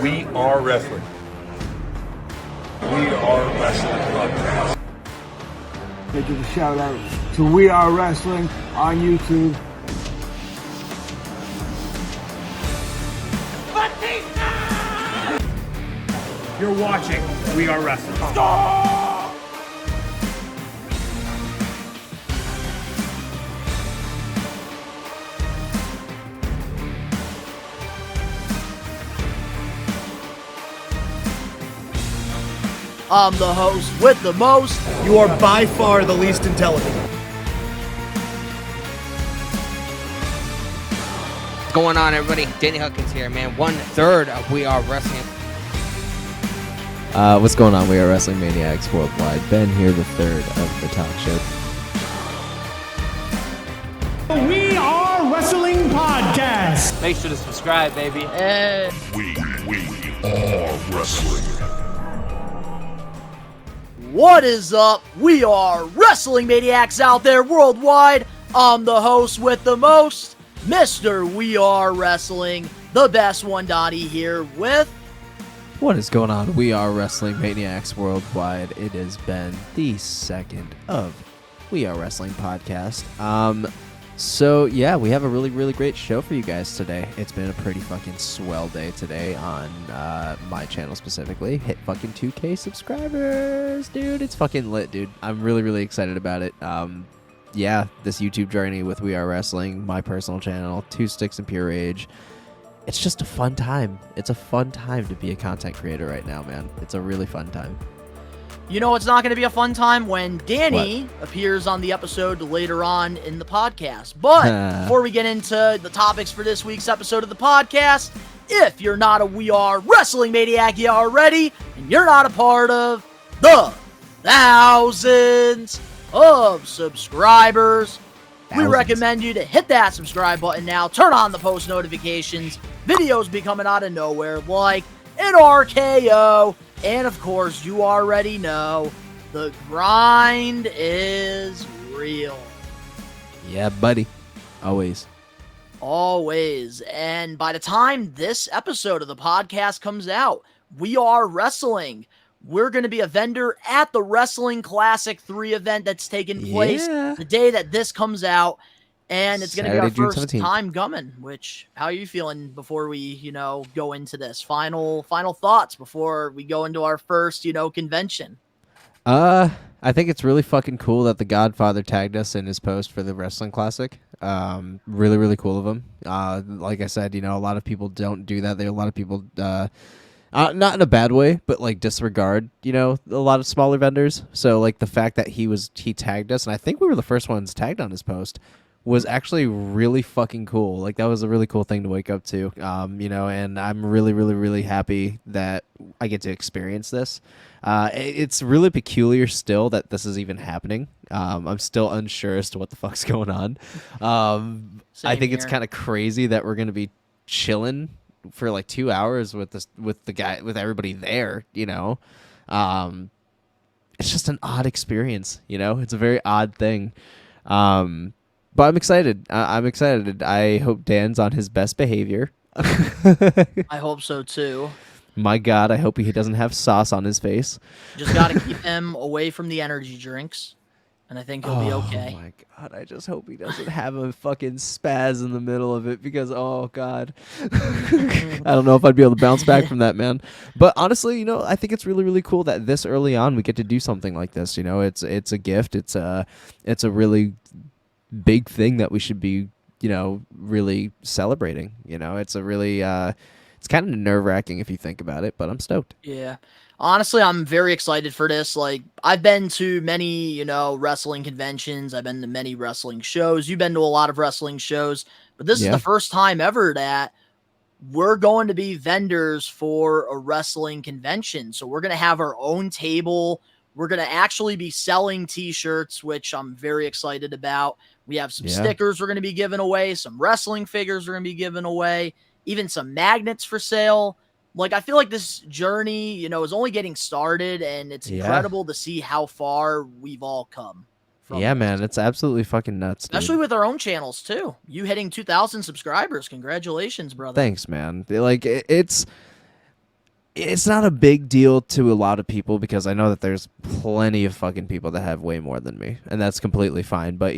We are wrestling. We are wrestling podcast. They give a shout out to We Are Wrestling on YouTube. You're watching We Are Wrestling. I'm the host with the most. You are by far the least intelligent. What's going on, everybody? Danny Huckins here, man. 1/3 of We Are Wrestling. What's going on? We are Wrestling Maniacs Worldwide. Ben here, the third of the talk show. We Are Wrestling Podcast. Make sure to subscribe, baby. We are wrestling. What is up? We are Wrestling Maniacs out there worldwide. I'm the host with the most, Mr. We Are Wrestling, the best one, Donnie here with... What is going on? We are Wrestling Maniacs Worldwide. It has been the second of We Are Wrestling Podcast. So yeah, we have a really, really great show for you guys today. It's been a pretty fucking swell day today on my channel specifically. Hit fucking 2K subscribers, dude. It's fucking lit, dude. I'm really, really excited about it. Yeah, this YouTube journey with We Are Wrestling, my personal channel, Two Sticks and Pure Rage. It's just a fun time. It's a fun time to be a content creator right now, man. It's a really fun time. You know it's not going to be a fun time when Danny appears on the episode later on in the podcast. But before we get into the topics for this week's episode of the podcast, if you're not a We Are Wrestling Maniac yet already, and you're not a part of the thousands of subscribers, we recommend you to hit that subscribe button now, turn on the post notifications, videos be coming out of nowhere like an RKO, and of course, you already know, the grind is real. Yeah, buddy. Always. Always. And by the time this episode of the podcast comes out, We Are Wrestling. We're going to be a vendor at the Wrestling Classic 3 event that's taking place the day that this comes out. And it's going to be our June first 17th. time coming, which, how are you feeling before we, go into this? Final thoughts before we go into our first, convention. I think it's really fucking cool that the Godfather tagged us in his post for the Wrestling Classic. Really, really cool of him. Like I said, a lot of people don't do that. There are a lot of people, not in a bad way, but like disregard, a lot of smaller vendors. So like the fact that he tagged us, and I think we were the first ones tagged on his post, was actually really fucking cool. Like that was a really cool thing to wake up to, and I'm really, really, really happy that I get to experience this. It's really peculiar still that this is even happening. I'm still unsure as to what the fuck's going on. I think it's kind of crazy that we're going to be chilling for like 2 hours with everybody there, It's just an odd experience, It's a very odd thing. But I'm excited. I'm excited. I hope Dan's on his best behavior. I hope so too. My God, I hope he doesn't have sauce on his face. Just got to keep him away from the energy drinks, and I think he'll be okay. Oh my God, I just hope he doesn't have a fucking spaz in the middle of it because, oh God. I don't know if I'd be able to bounce back from that, man. But honestly, I think it's really, really cool that this early on we get to do something like this. It's a gift. It's a really big thing that we should be, really celebrating. It's a really, it's kind of nerve-wracking if you think about it, but I'm stoked. Yeah. Honestly, I'm very excited for this. Like, I've been to many, wrestling conventions. I've been to many wrestling shows. You've been to a lot of wrestling shows, but this is the first time ever that we're going to be vendors for a wrestling convention. So we're going to have our own table. We're going to actually be selling t-shirts, which I'm very excited about. We have some stickers we're going to be giving away, some wrestling figures we're going to be giving away, even some magnets for sale. Like, I feel like this journey, is only getting started, and it's incredible to see how far we've all come. Yeah, man, it's absolutely fucking nuts, especially dude. with our own channels, too. You hitting 2,000 subscribers. Congratulations, brother. Thanks, man. Like, it's... it's not a big deal to a lot of people because I know that there's plenty of fucking people that have way more than me, and that's completely fine. But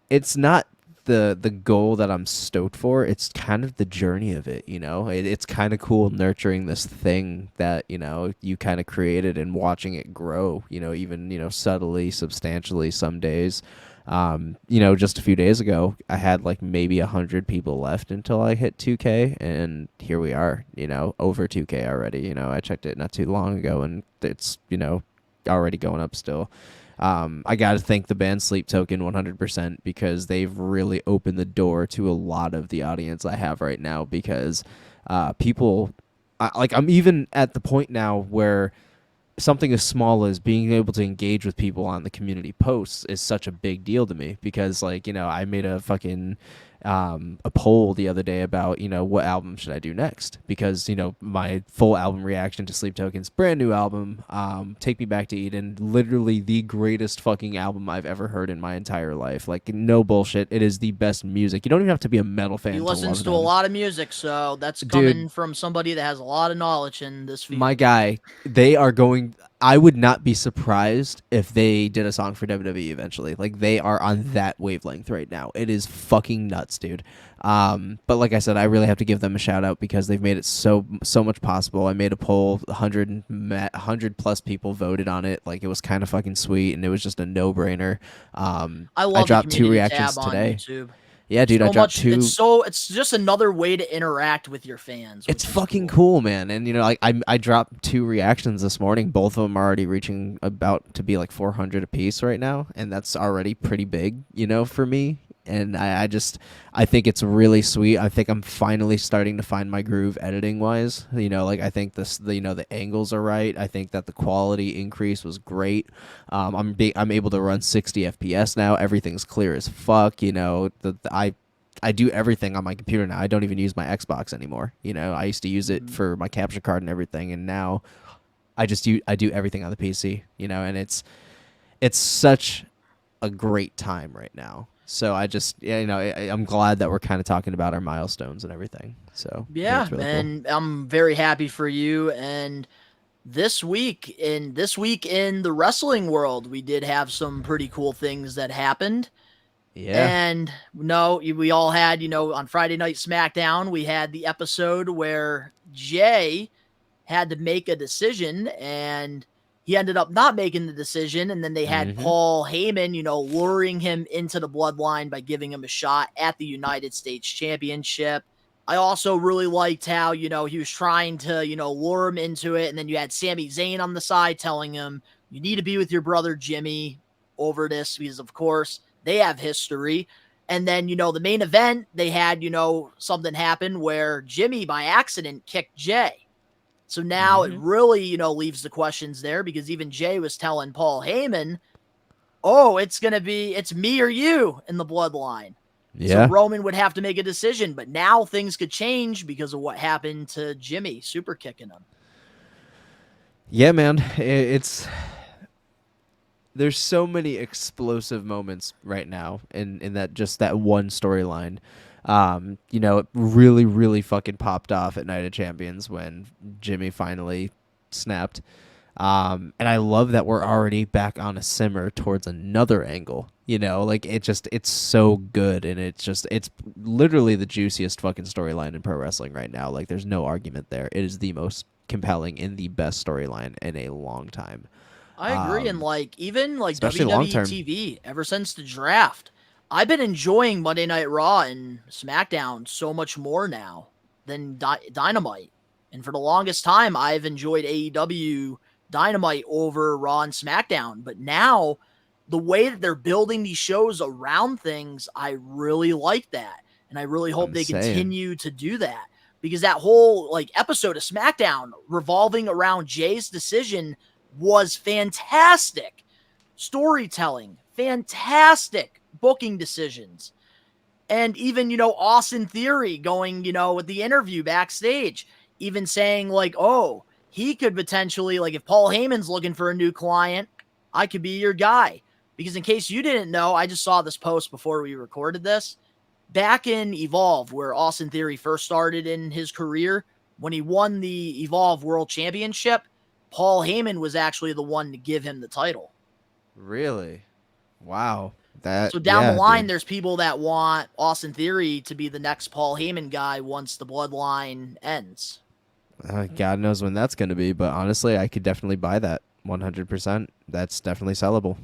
it's not the goal that I'm stoked for. It's kind of the journey of it. It's kind of cool nurturing this thing that you kind of created and watching it grow. Even subtly, substantially some days. Just a few days ago, I had like maybe 100 people left until I hit 2K, and here we are, over 2K already. I checked it not too long ago, and it's, already going up still. I got to thank the band Sleep Token 100% because they've really opened the door to a lot of the audience I have right now because people, I'm even at the point now where something as small as being able to engage with people on the community posts is such a big deal to me because I made a fucking a poll the other day about what album should I do next because my full album reaction to Sleep Token's brand new album, Take Me Back to Eden, literally the greatest fucking album I've ever heard in my entire life. Like, no bullshit, it is the best music. You don't even have to be a metal fan. He to listens love to them. a lot of music, so that's coming from somebody that has a lot of knowledge in this field. My guy, they are going. I would not be surprised if they did a song for WWE eventually. Like, they are on that wavelength right now. It is fucking nuts, dude. But like I said, I really have to give them a shout out because they've made it so much possible. I made a poll, 100 plus people voted on it. Like, it was kind of fucking sweet, and it was just a no brainer. I love I dropped the 2 community reactions tab on today. YouTube. Yeah, dude, I dropped 2. It's just another way to interact with your fans. It's fucking cool, man. And I dropped 2 reactions this morning. Both of them are already reaching about to be like 400 a piece right now, and that's already pretty big, for me. And I think it's really sweet. I think I'm finally starting to find my groove editing wise. I think the angles are right. I think that the quality increase was great. I'm able to run 60 FPS now. Everything's clear as fuck. I do everything on my computer now. I don't even use my Xbox anymore. I used to use it for my capture card and everything, and now I do everything on the PC. And it's such a great time right now. So I'm glad that we're kind of talking about our milestones and everything. So yeah, really and cool. I'm very happy for you. And this week in the wrestling world, we did have some pretty cool things that happened. Yeah. And we all had, on Friday Night SmackDown, we had the episode where Jay had to make a decision and he ended up not making the decision. And then they had Paul Heyman, luring him into the bloodline by giving him a shot at the United States Championship. I also really liked how, he was trying to, lure him into it. And then you had Sami Zayn on the side telling him, you need to be with your brother Jimmy over this because, of course, they have history. And then, the main event, they had, something happen where Jimmy by accident kicked Jay. So now it really, leaves the questions there because even Jay was telling Paul Heyman, oh, it's me or you in the bloodline. Yeah. So Roman would have to make a decision, but now things could change because of what happened to Jimmy super kicking him. Yeah, man. There's so many explosive moments right now in that one storyline. It really, really fucking popped off at Night of Champions when Jimmy finally snapped. And I love that we're already back on a simmer towards another angle. It's so good, and it's literally the juiciest fucking storyline in pro wrestling right now. Like, there's no argument there. It is the most compelling and the best storyline in a long time. I agree, and even especially WWE long-term. TV, ever since the draft, I've been enjoying Monday Night Raw and SmackDown so much more now than Dynamite. And for the longest time, I've enjoyed AEW Dynamite over Raw and SmackDown. But now, the way that they're building these shows around things, I really like that. And I really hope they continue to do that. Because that whole episode of SmackDown revolving around Jay's decision was fantastic. Storytelling, fantastic booking decisions. And even, Austin Theory going, with the interview backstage, even saying oh, he could potentially, if Paul Heyman's looking for a new client, I could be your guy. Because in case you didn't know, I just saw this post before we recorded this. Back in Evolve, where Austin Theory first started in his career, when he won the Evolve World Championship, Paul Heyman was actually the one to give him the title. Really? Wow. So down the line, there's people that want Austin Theory to be the next Paul Heyman guy once the bloodline ends. God knows when that's going to be, but honestly, I could definitely buy that 100%. That's definitely sellable.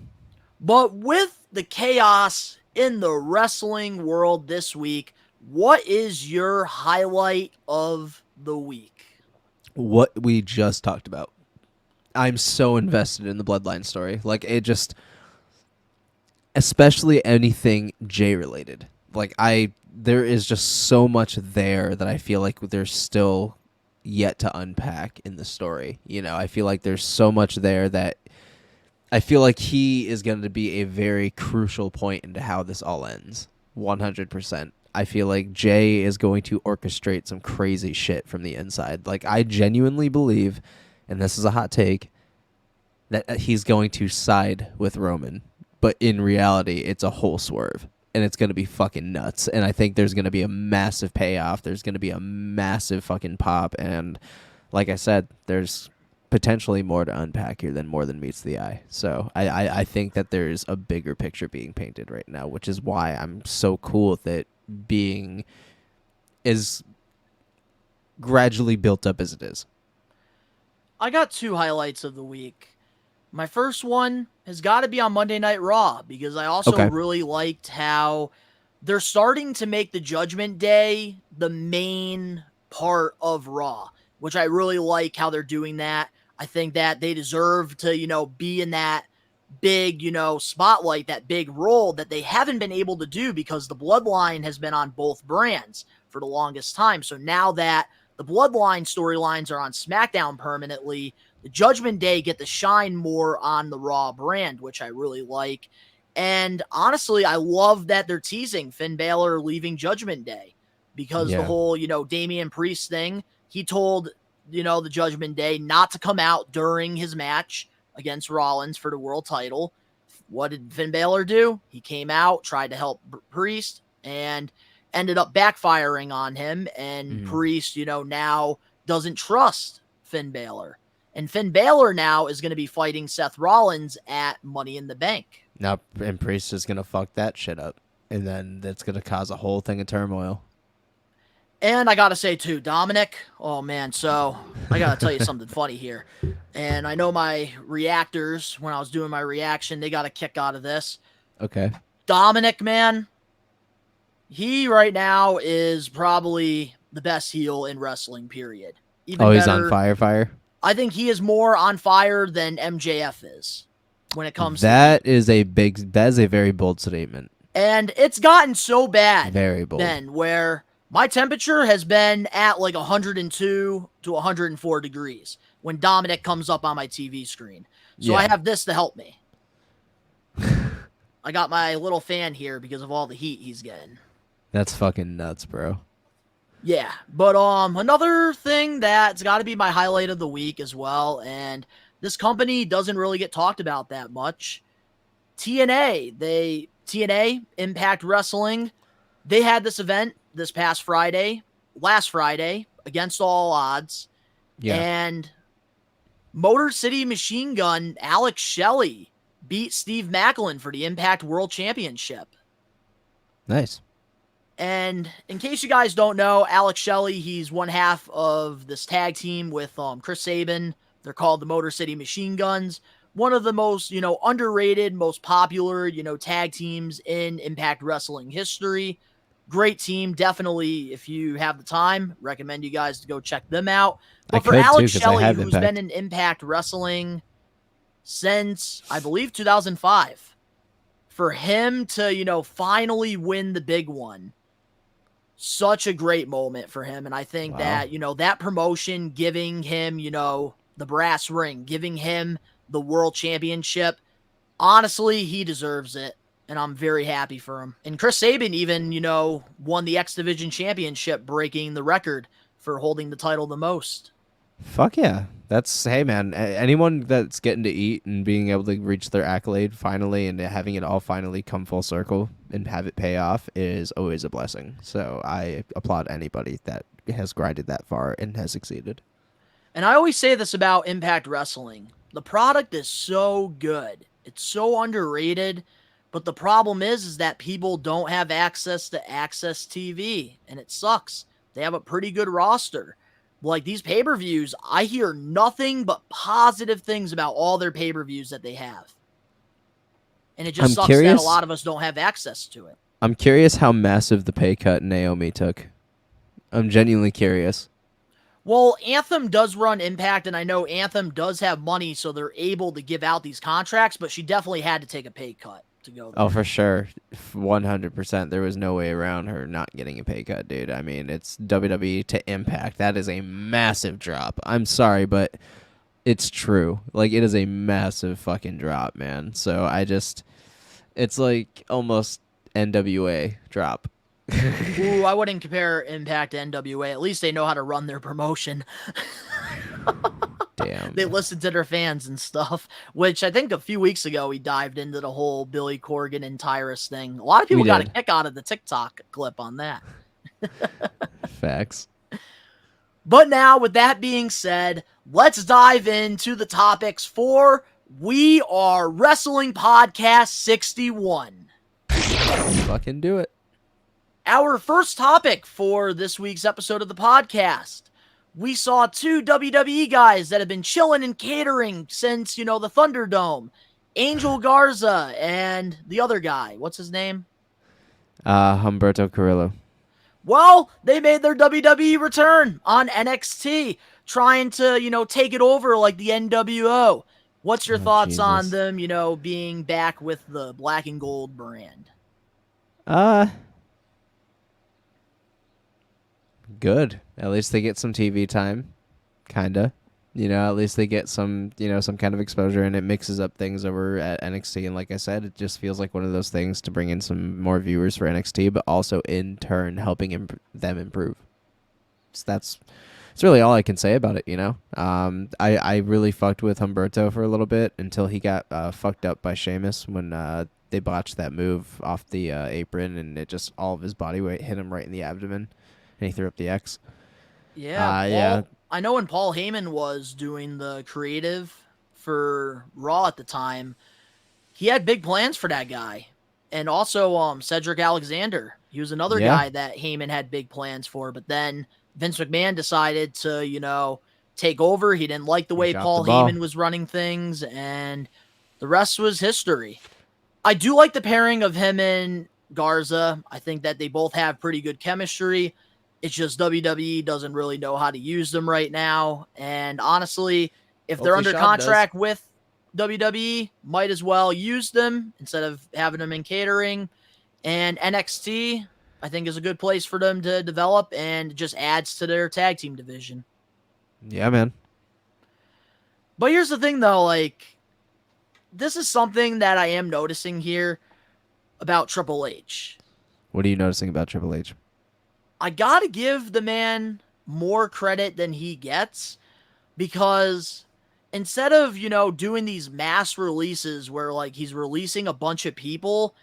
But with the chaos in the wrestling world this week, what is your highlight of the week? What we just talked about. I'm so invested in the bloodline story. Like, it just, especially anything Jay related. Like, there is just so much there that I feel like there's still yet to unpack in the story. You know, I feel like there's so much there that I feel like he is going to be a very crucial point into how this all ends. 100%. I feel like Jay is going to orchestrate some crazy shit from the inside. Like, I genuinely believe, and this is a hot take, that he's going to side with Roman. But in reality, it's a whole swerve. And it's going to be fucking nuts. And I think there's going to be a massive payoff. There's going to be a massive fucking pop. And like I said, there's potentially more to unpack here than more than meets the eye. So I think that there's a bigger picture being painted right now, which is why I'm so cool with it being as gradually built up as it is. I got two highlights of the week. My first one has got to be on Monday Night Raw, because I also really liked how they're starting to make the Judgment Day the main part of Raw, which I really like how they're doing that. I think that they deserve to, be in that big, spotlight, that big role that they haven't been able to do because the Bloodline has been on both brands for the longest time. So now that the Bloodline storylines are on SmackDown permanently, the Judgment Day get to shine more on the Raw brand, which I really like. And honestly, I love that they're teasing Finn Balor leaving Judgment Day, because the whole, Damian Priest thing, he told, the Judgment Day not to come out during his match against Rollins for the world title. What did Finn Balor do? He came out, tried to help Priest, and ended up backfiring on him. And Priest, now doesn't trust Finn Balor. And Finn Balor now is going to be fighting Seth Rollins at Money in the Bank. Now, and Priest is going to fuck that shit up. And then that's going to cause a whole thing of turmoil. And I got to say, too, Dominic, oh, man, so I got to tell you something funny here. And I know my reactors, when I was doing my reaction, they got a kick out of this. Okay. Dominic, man, he right now is probably the best heel in wrestling, period. Even he's on fire? I think he is more on fire than MJF is when it comes that is a very bold statement. And it's gotten so bad, very bold, Ben, where my temperature has been at like 102 to 104 degrees when Dominic comes up on my TV screen. So I have this to help me. I got my little fan here because of all the heat he's getting. That's fucking nuts, bro. Yeah, but another thing that's got to be my highlight of the week as well, and this company doesn't really get talked about that much. TNA, Impact Wrestling, they had this event this last Friday, against all odds, and Motor City Machine Gun Alex Shelley beat Steve Macklin for the Impact World Championship. Nice. And in case you guys don't know, Alex Shelley, he's one half of this tag team with Chris Sabin. They're called the Motor City Machine Guns. One of the most, underrated, most popular, tag teams in Impact Wrestling history. Great team. Definitely, if you have the time, recommend you guys to go check them out. But for Alex Shelley, who's been in Impact Wrestling since, I believe, 2005, for him to, finally win the big one, such a great moment for him. And I think that, that promotion giving him, the brass ring, giving him the world championship, honestly, he deserves it. And I'm very happy for him. And Chris Sabin even, won the X Division championship, breaking the record for holding the title the most. Fuck yeah. Hey man, anyone that's getting to eat and being able to reach their accolade finally and having it all finally come full circle and have it pay off is always a blessing. So I applaud anybody that has grinded that far and has succeeded. And I always say this about Impact Wrestling. The product is so good. It's so underrated, but the problem is that people don't have access to Access TV, and it sucks. They have a pretty good roster. Like these pay-per-views, I hear nothing but positive things about all their pay-per-views that they have. And it just sucks that a lot of us don't have access to it. I'm curious how massive the pay cut Naomi took. I'm genuinely curious. Well, Anthem does run Impact, and I know Anthem does have money, so they're able to give out these contracts, but she definitely had to take a pay cut to go there. Oh, for sure. 100%. There was no way around her not getting a pay cut, dude. I mean, it's WWE to Impact. That is a massive drop. I'm sorry, but it's true. Like, it is a massive fucking drop, man. So it's like almost NWA drop. Ooh, I wouldn't compare Impact to NWA. At least they know how to run their promotion. Damn. They listen to their fans and stuff, which I think a few weeks ago we dived into the whole Billy Corgan and Tyrus thing. A lot of people got a kick out of the TikTok clip on that. Facts. But now, with that being said, let's dive into the topics for We Are Wrestling Podcast 61. Fucking do it. Our first topic for this week's episode of the podcast. We saw two WWE guys that have been chilling and catering since, the Thunderdome. Angel Garza and the other guy. What's his name? Humberto Carrillo. Well, they made their WWE return on NXT, trying to, take it over like the NWO. What's your thoughts on them, being back with the black and gold brand? Good. At least they get some TV time, kinda. At least they get some, some kind of exposure, and it mixes up things over at NXT. And like I said, it just feels like one of those things to bring in some more viewers for NXT, but also in turn helping them improve. So that's really all I can say about it. I really fucked with Humberto for a little bit until he got fucked up by Sheamus when they botched that move off the apron, and it just all of his body weight hit him right in the abdomen. And he threw up the X. Yeah. I know when Paul Heyman was doing the creative for Raw at the time, he had big plans for that guy. And also Cedric Alexander. He was another guy that Heyman had big plans for. But then Vince McMahon decided to, take over. He didn't like the way Paul Heyman was running things. And the rest was history. I do like the pairing of him and Garza. I think that they both have pretty good chemistry. It's just WWE doesn't really know how to use them right now. And honestly, if they're under contract with WWE, might as well use them instead of having them in catering. And NXT, I think, is a good place for them to develop and just adds to their tag team division. Yeah, man. But here's the thing, though. This is something that I am noticing here about Triple H. What are you noticing about Triple H? I gotta give the man more credit than he gets, because instead of, doing these mass releases where he's releasing a bunch of people,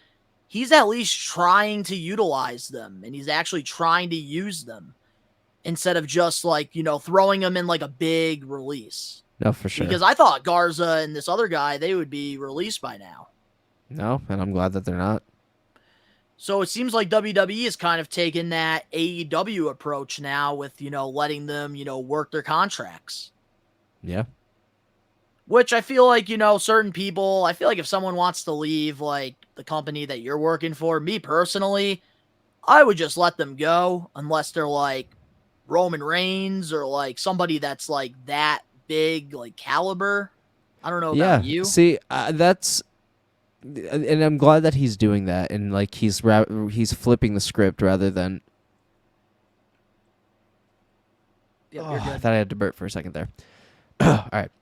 he's at least trying to utilize them, and he's actually trying to use them instead of just throwing them in a big release. No, for sure. Because I thought Garza and this other guy, they would be released by now. No, and I'm glad that they're not. So it seems like WWE is kind of taking that AEW approach now with, letting them, work their contracts. Yeah. Which I feel like, certain people, I feel like if someone wants to leave, the company that you're working for, me personally, I would just let them go unless they're Roman Reigns or somebody that's that big, caliber. I don't know about you. See, that's... And I'm glad that he's doing that, and he's flipping the script rather than. Yep, I thought I had to burp for a second there. All right.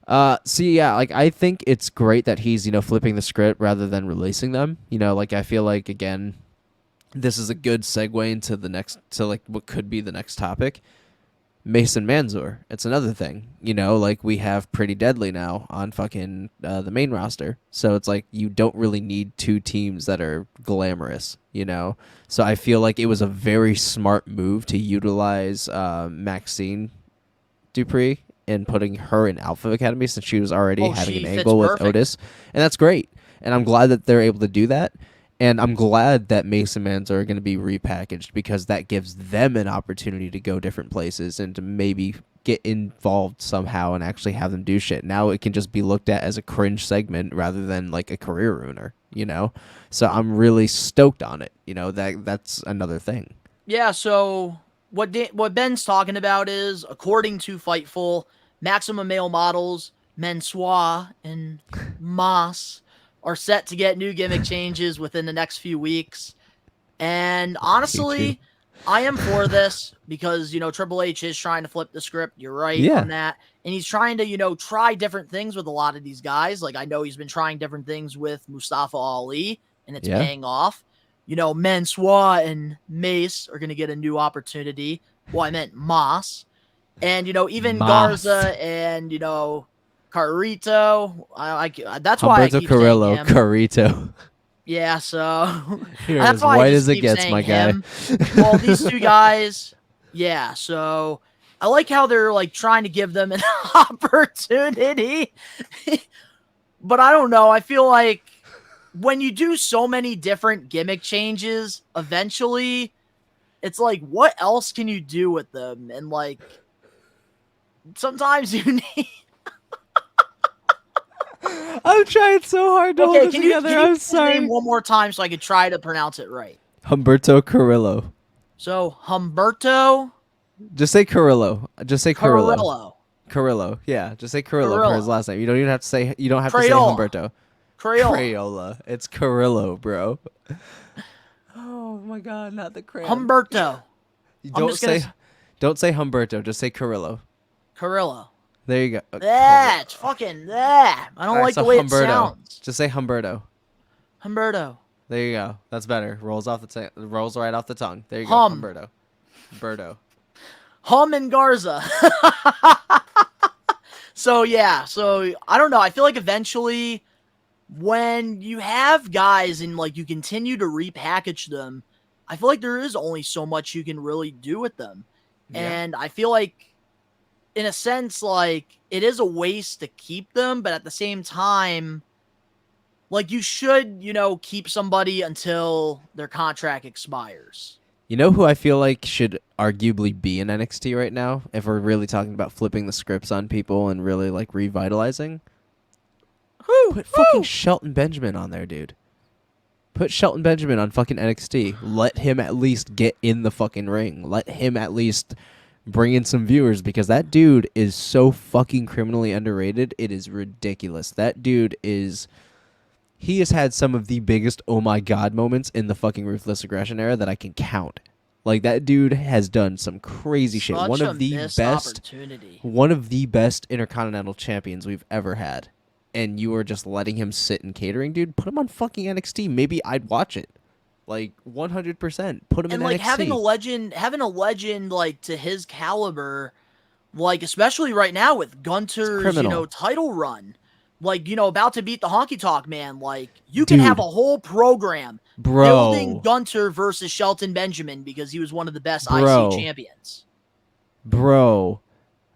I think it's great that he's flipping the script rather than releasing them. I feel like again, this is a good segue into the next what could be the next topic. Mason Mansoor. It's another thing, like we have Pretty Deadly now on fucking the main roster. So it's like you don't really need two teams that are glamorous, So I feel like it was a very smart move to utilize Maxine Dupree and putting her in Alpha Academy since she was already having an angle with Otis. And that's great. And I'm glad that they're able to do that. And I'm glad that Mason Mansoor are going to be repackaged because that gives them an opportunity to go different places and to maybe get involved somehow and actually have them do shit. Now it can just be looked at as a cringe segment rather than like a career ruiner, So I'm really stoked on it. That's another thing. Yeah, so what Ben's talking about is, according to Fightful, Maximum Male Models, Mansoor, and Moss are set to get new gimmick changes within the next few weeks. And honestly, I am for this because, Triple H is trying to flip the script. You're right on that. And he's trying to, try different things with a lot of these guys. Like, I know he's been trying different things with Mustafa Ali, and it's paying off. Mansoor and Mace are going to get a new opportunity. Well, I meant Moss. And, even Garza and, Carrito. That's why I keep Carrillo, saying him. Carrito. Yeah, so You're that's as why white I as just it keep gets, saying my guy. him. Well, these two guys, yeah. So I like how they're like trying to give them an opportunity, but I don't know. I feel like when you do so many different gimmick changes, eventually, it's like, what else can you do with them? And like, sometimes you need. I'm trying so hard to hold it together. I'm sorry. Name one more time so I could try to pronounce it right. Humberto Carrillo. So Humberto. Just say Carrillo. Just say Carrillo. Carrillo. Yeah, just say Carrillo for his last name. You don't even have to say. You don't have to say Humberto. Crayola. It's Carrillo, bro. Oh my God, not the Crayola. Humberto. Don't say Humberto. Just say Carrillo. Carrillo. There you go. It's fucking that. I don't like the way Humberto. it sounds. Just say Humberto. Humberto. There you go. That's better. Rolls right off the tongue. There you go. Humberto. Humberto. Hum and Garza. So yeah. So I don't know. I feel like eventually, when you have guys and like you continue to repackage them, I feel like there is only so much you can really do with them, and I feel like, in a sense, like, it is a waste to keep them, but at the same time, like, you should, keep somebody until their contract expires. You know who I feel like should arguably be in NXT right now, if we're really talking about flipping the scripts on people and really, like, revitalizing? Put fucking Shelton Benjamin on there, dude. Put Shelton Benjamin on fucking NXT. Let him at least get in the fucking ring. Let him at least bring in some viewers, because that dude is so fucking criminally underrated. It is ridiculous. That dude he has had some of the biggest oh my God moments in the fucking Ruthless Aggression era that I can count. Like, that dude has done some crazy shit. One of the best Intercontinental champions we've ever had. And you are just letting him sit in catering, dude. Put him on fucking NXT. Maybe I'd watch it. Like, 100%. Put him in NXT. And, like, having a legend, like, to his caliber, like, especially right now with Gunter's, title run, like, about to beat the Honky Tonk Man, like, you can have a whole program building Gunter versus Shelton Benjamin because he was one of the best IC champions. Bro,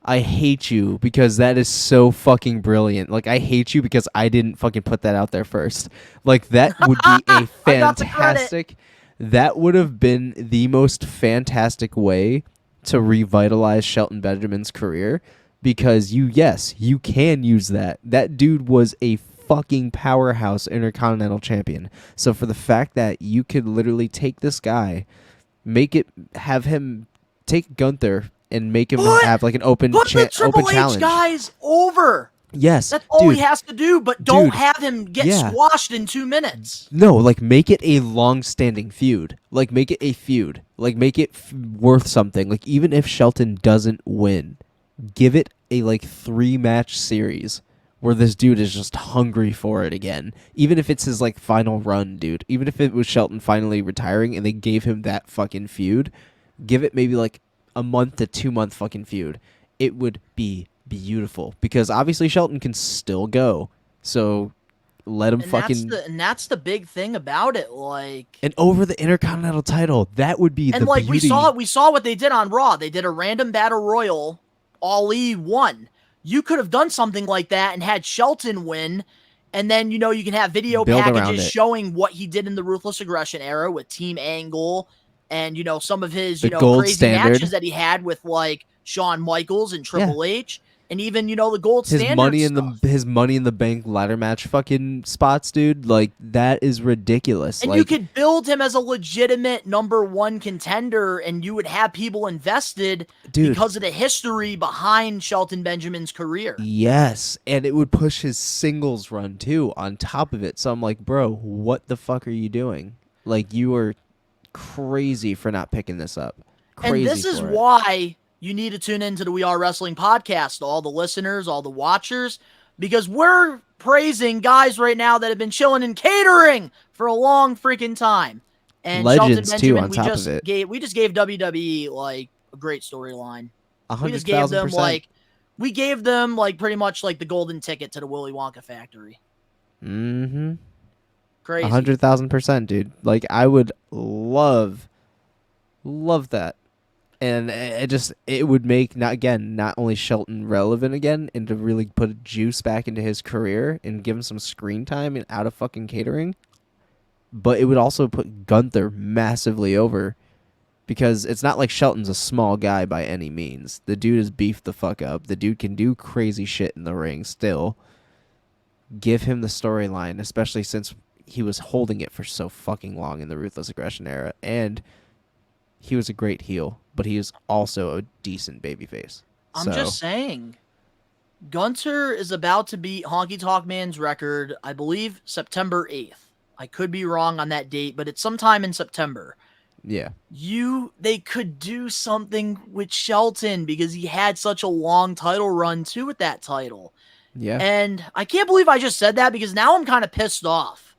I hate you because that is so fucking brilliant. Like, I hate you because I didn't fucking put that out there first. Like, that would be a fantastic... That would have been the most fantastic way to revitalize Shelton Benjamin's career, because you can use that. That dude was a fucking powerhouse Intercontinental champion. So for the fact that you could literally take this guy, have him take Gunther and make him have like an open challenge. Put the Triple H guys over. Yes, that's all he has to do, but don't have him get squashed in 2 minutes. No, like, make it a long-standing feud. Like, make it a feud. Like, make it worth something. Like, even if Shelton doesn't win, give it a, like, 3-match series where this dude is just hungry for it again. Even if it's his, like, final run, dude. Even if it was Shelton finally retiring and they gave him that fucking feud, give it maybe, like, a month to 2 month fucking feud. It would be beautiful because obviously Shelton can still go. So let him and that's the big thing about it, like, and over the Intercontinental title, that would be and the like beauty. we saw what they did on Raw. They did a random battle royal. Ali won. You could have done something like that and had Shelton win, and then you can have video Build around packages it. showing what he did in the Ruthless Aggression era with Team Angle, and some of his The gold crazy standard. matches that he had with like Shawn Michaels and Triple H. And even, the gold His standard money stuff. his Money in the Bank ladder match fucking spots, dude. Like that is ridiculous. And like, you could build him as a legitimate number one contender, and you would have people invested because of the history behind Shelton Benjamin's career. Yes, and it would push his singles run too on top of it. So I'm like, bro, what the fuck are you doing? Like, you are crazy for not picking this up. Crazy. And this is why you need to tune into the We Are Wrestling podcast, all the listeners, all the watchers, because we're praising guys right now that have been chilling in catering for a long freaking time. And Legends Shelton too, Benjamin, on top of it. we just gave WWE like a great storyline. 100,000%. We just gave them pretty much like the golden ticket to the Willy Wonka factory. Mm-hmm. Crazy. 100,000%, dude. Like, I would love that. And it would make, not only Shelton relevant again, and to really put juice back into his career and give him some screen time and out of fucking catering, but it would also put Gunther massively over, because it's not like Shelton's a small guy by any means. The dude is beefed the fuck up. The dude can do crazy shit in the ring still. Give him the storyline, especially since he was holding it for so fucking long in the Ruthless Aggression era, and he was a great heel, but he is also a decent babyface. I'm just saying, Gunther is about to beat Honky Tonk Man's record, I believe, September 8th. I could be wrong on that date, but it's sometime in September. Yeah. They could do something with Shelton because he had such a long title run too with that title. Yeah. And I can't believe I just said that, because now I'm kind of pissed off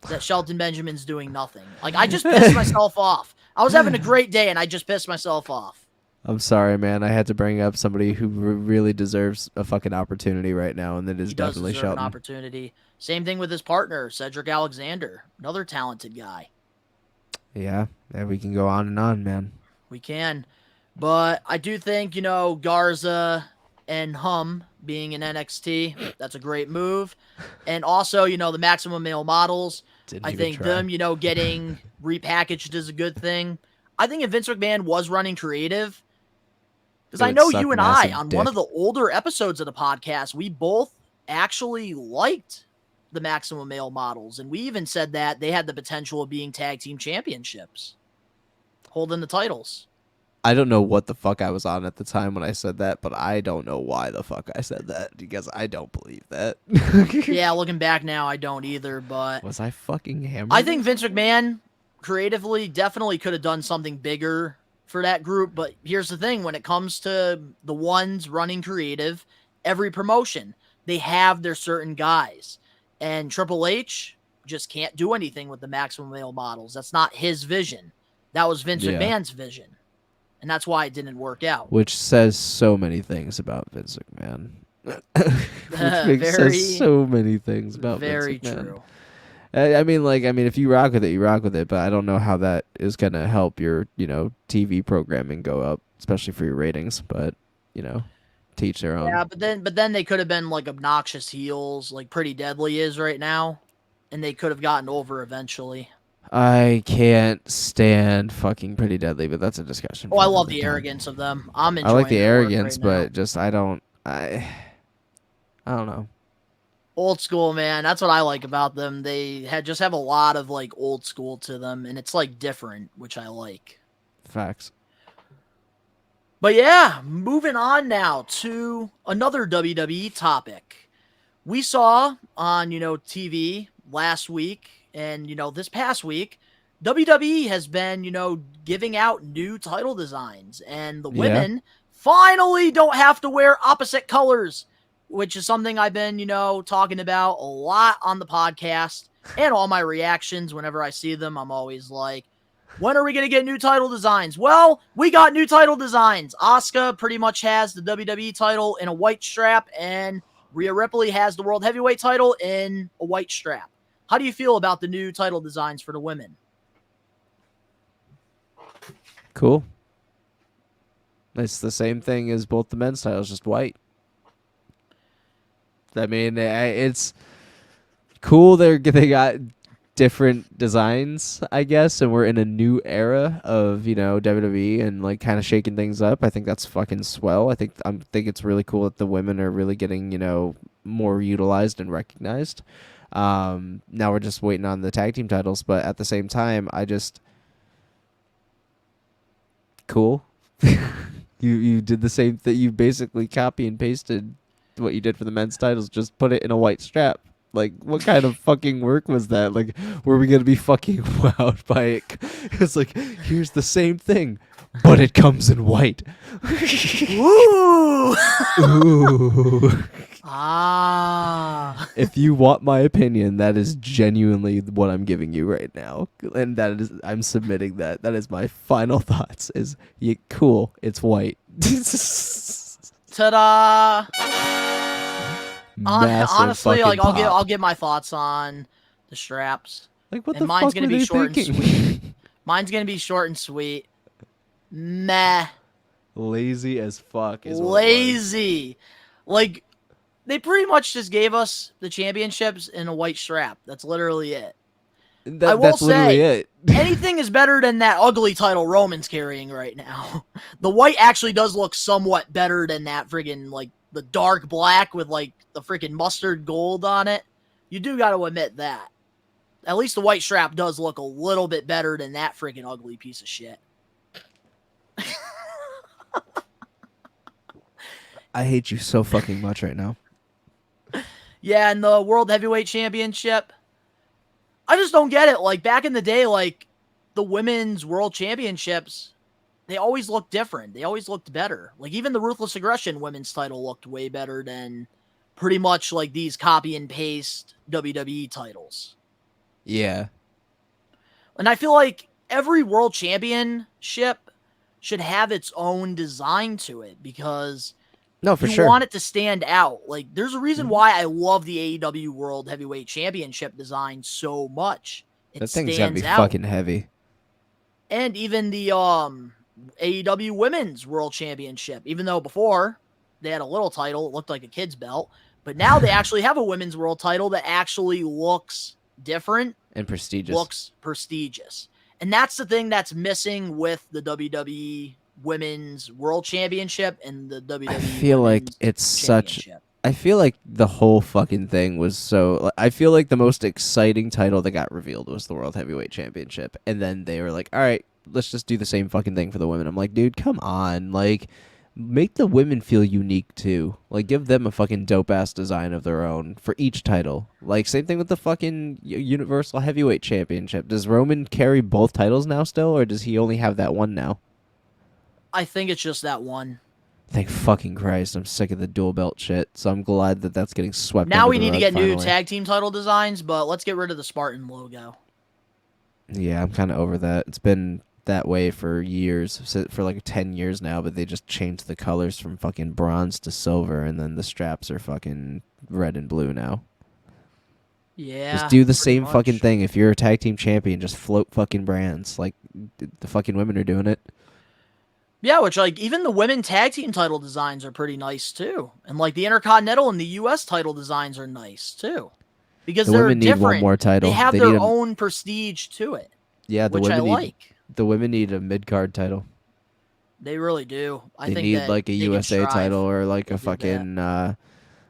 that Shelton Benjamin's doing nothing. Like, I just pissed myself off. I was having a great day, and I just pissed myself off. I'm sorry, man. I had to bring up somebody who really deserves a fucking opportunity right now, and that is definitely Shelton. An opportunity. Same thing with his partner, Cedric Alexander, another talented guy. Yeah, we can go on and on, man. We can. But I do think, Garza and Hum being in NXT, that's a great move. And also, the Maximum Male Models, I think them, getting repackaged is a good thing. I think if Vince McMahon was running creative, because I know you and I, on one of the older episodes of the podcast, we both actually liked the Maximum Male Models. And we even said that they had the potential of being tag team championships, holding the titles. I don't know what the fuck I was on at the time when I said that, but I don't know why the fuck I said that, because I don't believe that. Yeah, looking back now, I don't either, but... Was I fucking hammered? I think Vince McMahon, creatively, definitely could have done something bigger for that group, but here's the thing, when it comes to the ones running creative, every promotion, they have their certain guys, and Triple H just can't do anything with the Maximum Male Models. That's not his vision. That was Vince McMahon's vision. And that's why it didn't work out. Which says so many things about Vince McMahon. Says so many things about Vince McMahon. Very true. I mean, if you rock with it, you rock with it. But I don't know how that is gonna help your, TV programming go up, especially for your ratings. But teach their own. Yeah, but then they could have been like obnoxious heels, like Pretty Deadly is right now, and they could have gotten over eventually. I can't stand fucking Pretty Deadly, but that's a discussion. Oh, I love the arrogance of them. I like the arrogance, right but just I don't know. Old school, man. That's what I like about them. They just have a lot of like old school to them, and it's like different, which I like. Facts. But yeah, moving on now to another WWE topic. We saw on, TV last week and, this past week, WWE has been, giving out new title designs, and the women finally don't have to wear opposite colors, which is something I've been, talking about a lot on the podcast, and all my reactions whenever I see them. I'm always like, When are we going to get new title designs? Well, we got new title designs. Asuka pretty much has the WWE title in a white strap, and Rhea Ripley has the World Heavyweight title in a white strap. How do you feel about the new title designs for the women? Cool. It's the same thing as both the men's titles, just white. I mean, it's cool. They got different designs, I guess, and we're in a new era of WWE and like kind of shaking things up. I think that's fucking swell. I think it's really cool that the women are really getting more utilized and recognized. Now we're just waiting on the tag team titles, but at the same time, cool. You did the same thing. You basically copy and pasted what you did for the men's titles, just put it in a white strap. Like, what kind of fucking work was that? Like, were we gonna be fucking wowed by it? It's like, here's the same thing, but it comes in white. Ooh! Ooh. Ah. If you want my opinion, that is genuinely what I'm giving you right now, and I'm submitting that. That is my final thoughts. Cool? It's white. Ta-da! Massive Honestly, like fucking I'll pop. give my thoughts on the straps. Like, what And the mine's fuck gonna were be they short thinking? and sweet. Mine's gonna be short and sweet. Meh. Lazy as fuck is what it was. Lazy. Like, they pretty much just gave us the championships in a white strap. That's literally it. I will That's literally say, it. anything is better than that ugly title Roman's carrying right now. The white actually does look somewhat better than that friggin' like the dark black with like the freaking mustard gold on it. You do got to admit that. At least the white strap does look a little bit better than that freaking ugly piece of shit. I hate you so fucking much right now. Yeah, and the World Heavyweight Championship, I just don't get it. Like, back in the day, like, the Women's World Championships, they always looked different. They always looked better. Like, even the Ruthless Aggression women's title looked way better than pretty much, like, these copy and paste WWE titles. Yeah. And I feel like every World Championship should have its own design to it because No, for you sure. want it to stand out. Like, there's a reason why I love the AEW World Heavyweight Championship design so much. It That thing's gotta stands be out. fucking heavy. And even the AEW Women's World Championship, even though before they had a little title, it looked like a kid's belt, but now they actually have a Women's World title that actually looks different, And prestigious. looks prestigious. And that's the thing that's missing with the WWE Women's World Championship and the WWE I feel like Women's it's such. Championship. I feel like the whole fucking thing was so. I feel like the most exciting title that got revealed was the World Heavyweight Championship, and then they were like, "All right, let's just do the same fucking thing for the women." I'm like, dude, come on, like, make the women feel unique too. Like, give them a fucking dope ass design of their own for each title. Like, same thing with the fucking Universal Heavyweight Championship. Does Roman carry both titles now still, or does he only have that one now? I think it's just that one. Thank fucking Christ, I'm sick of the dual belt shit. So I'm glad that that's getting swept. Now under we the need to rug get new finally. tag team title designs, but let's get rid of the Spartan logo. Yeah, I'm kind of over that. It's been that way for years, for like 10 years now, but they just changed the colors from fucking bronze to silver, and then the straps are fucking red and blue now. Yeah. Just do the pretty same much. fucking thing. If you're a tag team champion, just float fucking brands. Like, the fucking women are doing it. Yeah, which, like, even the women tag team title designs are pretty nice, too. And, like, the Intercontinental and the U.S. title designs are nice, too. Because The they're women need different. one more title. They have They their need a- own prestige to it, Yeah, the which I women need like. the women need a mid-card title. They really do. I They think need that like a they can USA strive title or like to a do that. fucking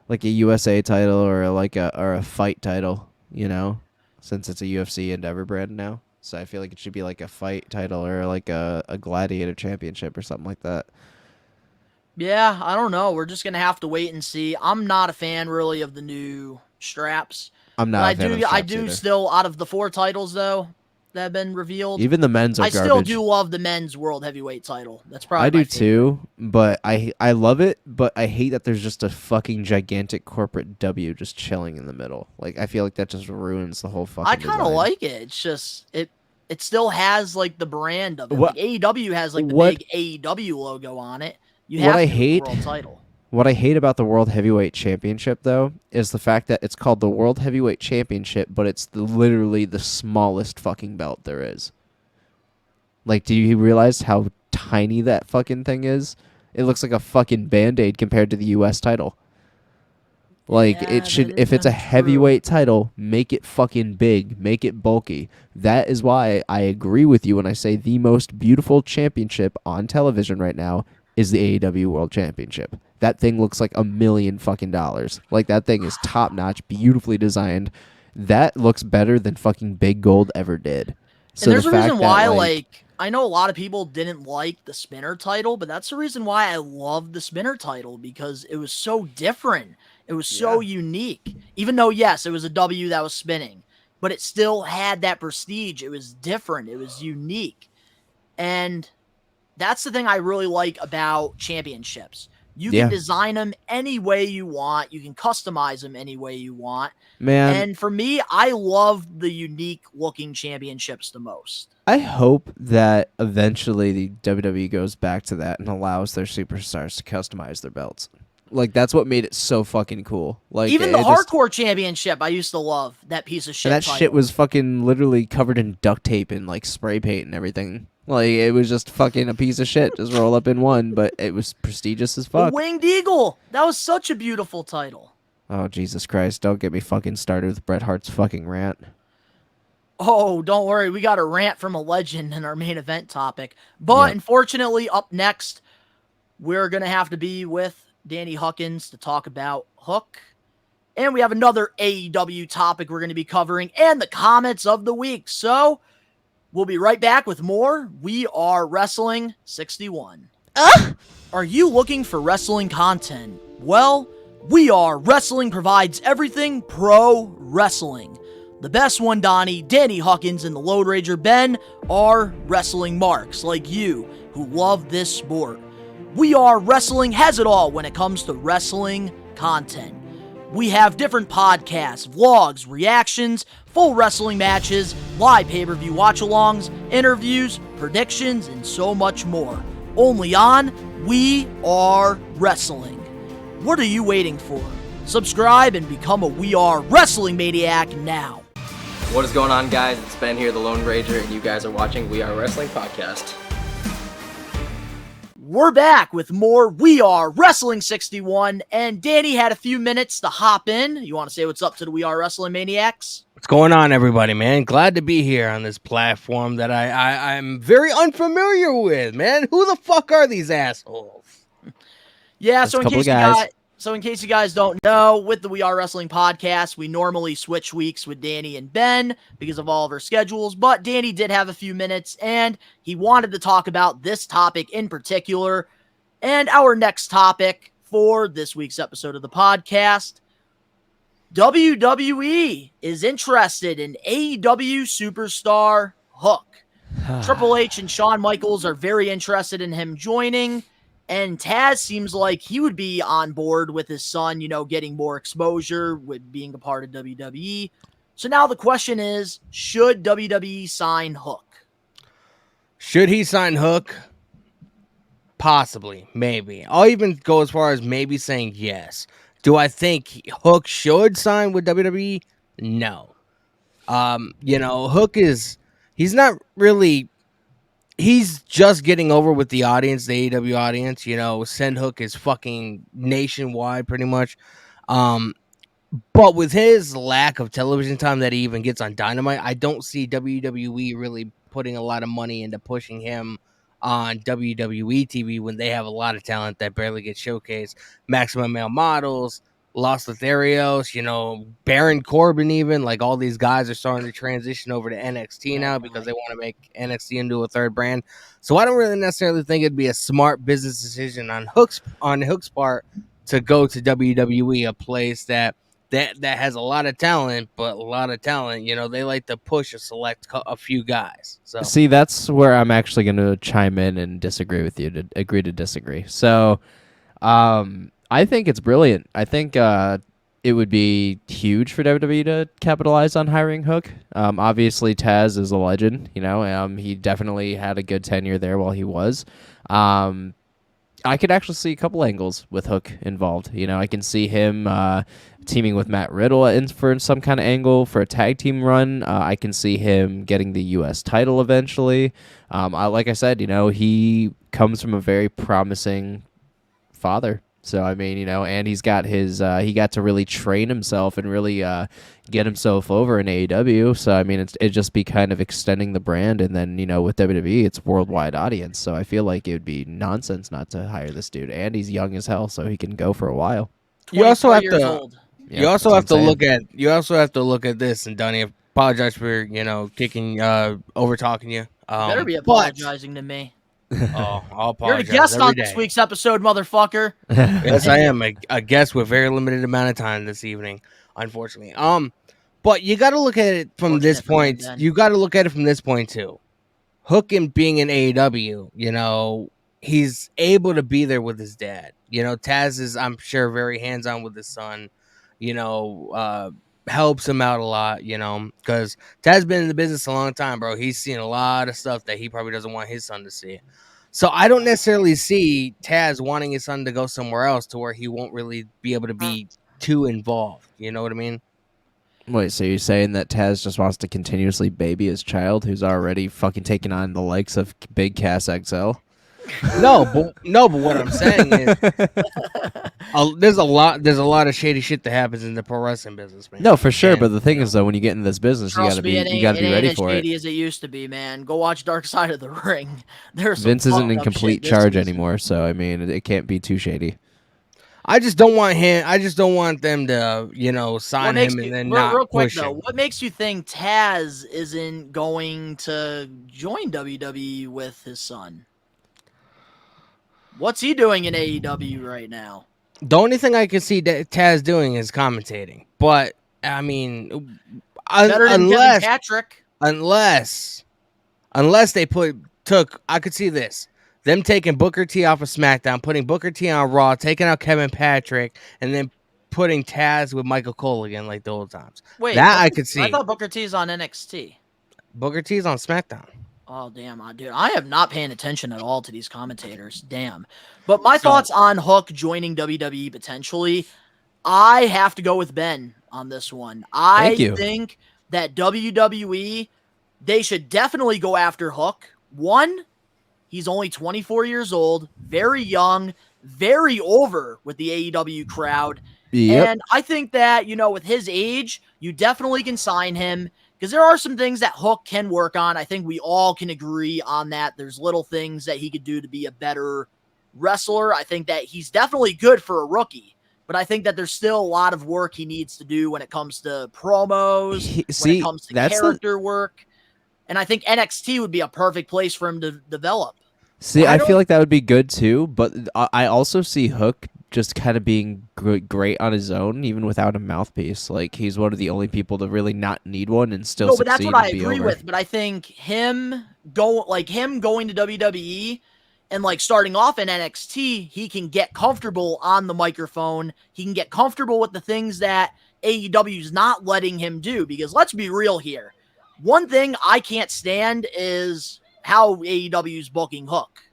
like a USA title or like a fight title, since it's a UFC Endeavor brand now. So I feel like it should be like a fight title or like a gladiator championship or something like that. Yeah, I don't know. We're just gonna have to wait and see. I'm not a fan really of the new straps. I'm But not I a fan do. of the I straps do either. still, out of the 4 titles though that have been revealed, Even the men's are I garbage. still do love the men's world heavyweight title. That's probably I my do favorite. too, but I love it, but I hate that there's just a fucking gigantic corporate W just chilling in the middle. Like, I feel like that just ruins the whole fucking I kind of design. like it. It's just it still has like the brand of it. What- Like AEW has like the what- big AEW logo on it. You What have I to with the hate- world title. What I hate about the World Heavyweight Championship, though, is the fact that it's called the World Heavyweight Championship, but it's literally the smallest fucking belt there is. Like, do you realize how tiny that fucking thing is? It looks like a fucking Band-Aid compared to the U.S. title. Like, Yeah, it should, that is if it's a kinda true. heavyweight title, make it fucking big, make it bulky. That is why I agree with you when I say the most beautiful championship on television right now is the AEW World Championship. That thing looks like $1 million fucking dollars. Like, that thing is top notch, beautifully designed. That looks better than fucking Big Gold ever did. So And there's the a fact reason that, why, like, I know a lot of people didn't like the spinner title, but that's the reason why I love the spinner title, because it was so different. It was so unique. Even though, yes, it was a W that was spinning, but it still had that prestige. It was different. It was unique. And that's the thing I really like about championships. You Yeah. can design them any way you want. You can customize them any way you want. man, And for me, I love the unique looking championships the most. I hope that eventually the WWE goes back to that and allows their superstars to customize their belts. Like, that's what made it so fucking cool. Like, Even the it just- hardcore championship, I used to love that piece of shit. and that title. shit was fucking literally covered in duct tape and like spray paint and everything. Like, it was just fucking a piece of shit, just roll up in one, but it was prestigious as the fuck. Winged Eagle. That was such a beautiful title. Oh, Jesus Christ, don't get me fucking started with Bret Hart's fucking rant. Oh, don't worry. We got a rant from a legend in our main event topic. But Yep. unfortunately, up next, we're going to have to be with Danny Huckins to talk about Hook. And we have another AEW topic we're going to be covering and the comments of the week. So we'll be right back with more We Are Wrestling 61. Are you looking for wrestling content? Well, We Are Wrestling provides everything pro wrestling. The best one, Donnie, Danny Huckins, and the Load Rager Ben are wrestling marks like you who love this sport. We Are Wrestling has it all when it comes to wrestling content. We have different podcasts, vlogs, reactions, full wrestling matches, live pay-per-view watch-alongs, interviews, predictions, and so much more. Only on We Are Wrestling. What are you waiting for? Subscribe and become a We Are Wrestling Maniac now. What is going on, guys? It's Ben here, the Lone Rager, and you guys are watching We Are Wrestling Podcast. We're back with more We Are Wrestling 61, and Danny had a few minutes to hop in. You want to say what's up to the We Are Wrestling Maniacs? What's going on, everybody, man? Glad to be here on this platform that I'm very unfamiliar with, man. Who the fuck are these assholes? Yeah, There's so a in couple case you guys. guys, in case you guys don't know, with the We Are Wrestling podcast, we normally switch weeks with Danny and Ben because of all of our schedules, but Danny did have a few minutes and he wanted to talk about this topic in particular. And our next topic for this week's episode of the podcast, WWE is interested in AEW superstar Hook. Triple H and Shawn Michaels are very interested in him joining. And Taz seems like he would be on board with his son, getting more exposure with being a part of WWE. So now the question is, should WWE sign Hook? Should he sign Hook? Possibly, maybe. I'll even go as far as maybe saying yes. Do I think Hook should sign with WWE? No. Hook he's not really. He's just getting over with the audience, the AEW audience. Send Hook is fucking nationwide pretty much. But with his lack of television time that he even gets on Dynamite, I don't see WWE really putting a lot of money into pushing him on WWE TV when they have a lot of talent that barely gets showcased. Maximum Male Models, Los Lotharios, Baron Corbin, even like all these guys are starting to transition over to NXT now because they want to make NXT into a third brand. So I don't really necessarily think it'd be a smart business decision on Hook's part to go to WWE, a place that has a lot of talent, but a lot of talent, they like to push a few guys. So See, that's where I'm actually going to chime in and disagree with you, to agree to disagree. So, I think it's brilliant. I think it would be huge for WWE to capitalize on hiring Hook. Obviously, Taz is a legend. He definitely had a good tenure there while he was. I could actually see a couple angles with Hook involved. I can see him teaming with Matt Riddle for some kind of angle for a tag team run. I can see him getting the U.S. title eventually. Like I said, he comes from a very promising father. So, and he's got he got to really train himself and really get himself over in AEW. So, it'd just be kind of extending the brand. And then, with WWE, it's worldwide audience. So I feel like it would be nonsense not to hire this dude. And he's young as hell, so he can go for a while. You also have to, old. you also have to look at this. And Donnie, I apologize for, kicking, over talking you. You better be apologizing to me. Oh, I'll apologize. You're the guest every on day. this week's episode, motherfucker. Yes, I am a guest with very limited amount of time this evening, unfortunately. But you got to look at it from this point. You got to look at it from this point too. Hook and being in AEW, he's able to be there with his dad. Taz is, I'm sure, very hands-on with his son. Helps him out a lot. Because Taz been in the business a long time, bro. He's seen a lot of stuff that he probably doesn't want his son to see. So I don't necessarily see Taz wanting his son to go somewhere else to where he won't really be able to be too involved. You know what I mean? Wait, so you're saying that Taz just wants to continuously baby his child who's already fucking taking on the likes of Big Cass XL? No, but what I'm saying is there's a lot of shady shit that happens in the pro wrestling business, man. No, for sure. But the thing is, though, when you get in this business, you gotta be ready for it. Shady as it used to be, man. Go watch Dark Side of the Ring. Vince isn't in complete charge anymore, so it can't be too shady. I just don't want him. I just don't want them to, sign him and then not real quick push him. though. What makes you think Taz isn't going to join WWE with his son? What's he doing in AEW right now? The only thing I can see that Taz doing is commentating. But better than Kevin Patrick. Unless they I could see this. Them taking Booker T off of SmackDown, putting Booker T on Raw, taking out Kevin Patrick, and then putting Taz with Michael Cole again like the old times. Wait, I could see. I thought Booker T's on NXT. Booker T's on SmackDown. Oh, damn, dude. I am not paying attention at all to these commentators. Damn. But my thoughts on Hook joining WWE potentially, I have to go with Ben on this one. I think that WWE, they should definitely go after Hook. One, he's only 24 years old, very young, very over with the AEW crowd. Yep. And I think that, with his age, you definitely can sign him. Because there are some things that Hook can work on. I think we all can agree on that. There's little things that he could do to be a better wrestler. I think that he's definitely good for a rookie. But I think that there's still a lot of work he needs to do when it comes to promos, when it comes to character work. And I think NXT would be a perfect place for him to develop. See, I feel like that would be good too. But I also see Hook just kind of being great on his own, even without a mouthpiece. Like, he's one of the only people to really not need one and still succeed. No, but that's what I agree with. But I think him going to WWE and starting off in NXT, he can get comfortable on the microphone. He can get comfortable with the things that AEW is not letting him do. Because let's be real here. One thing I can't stand is how AEW is booking Hook.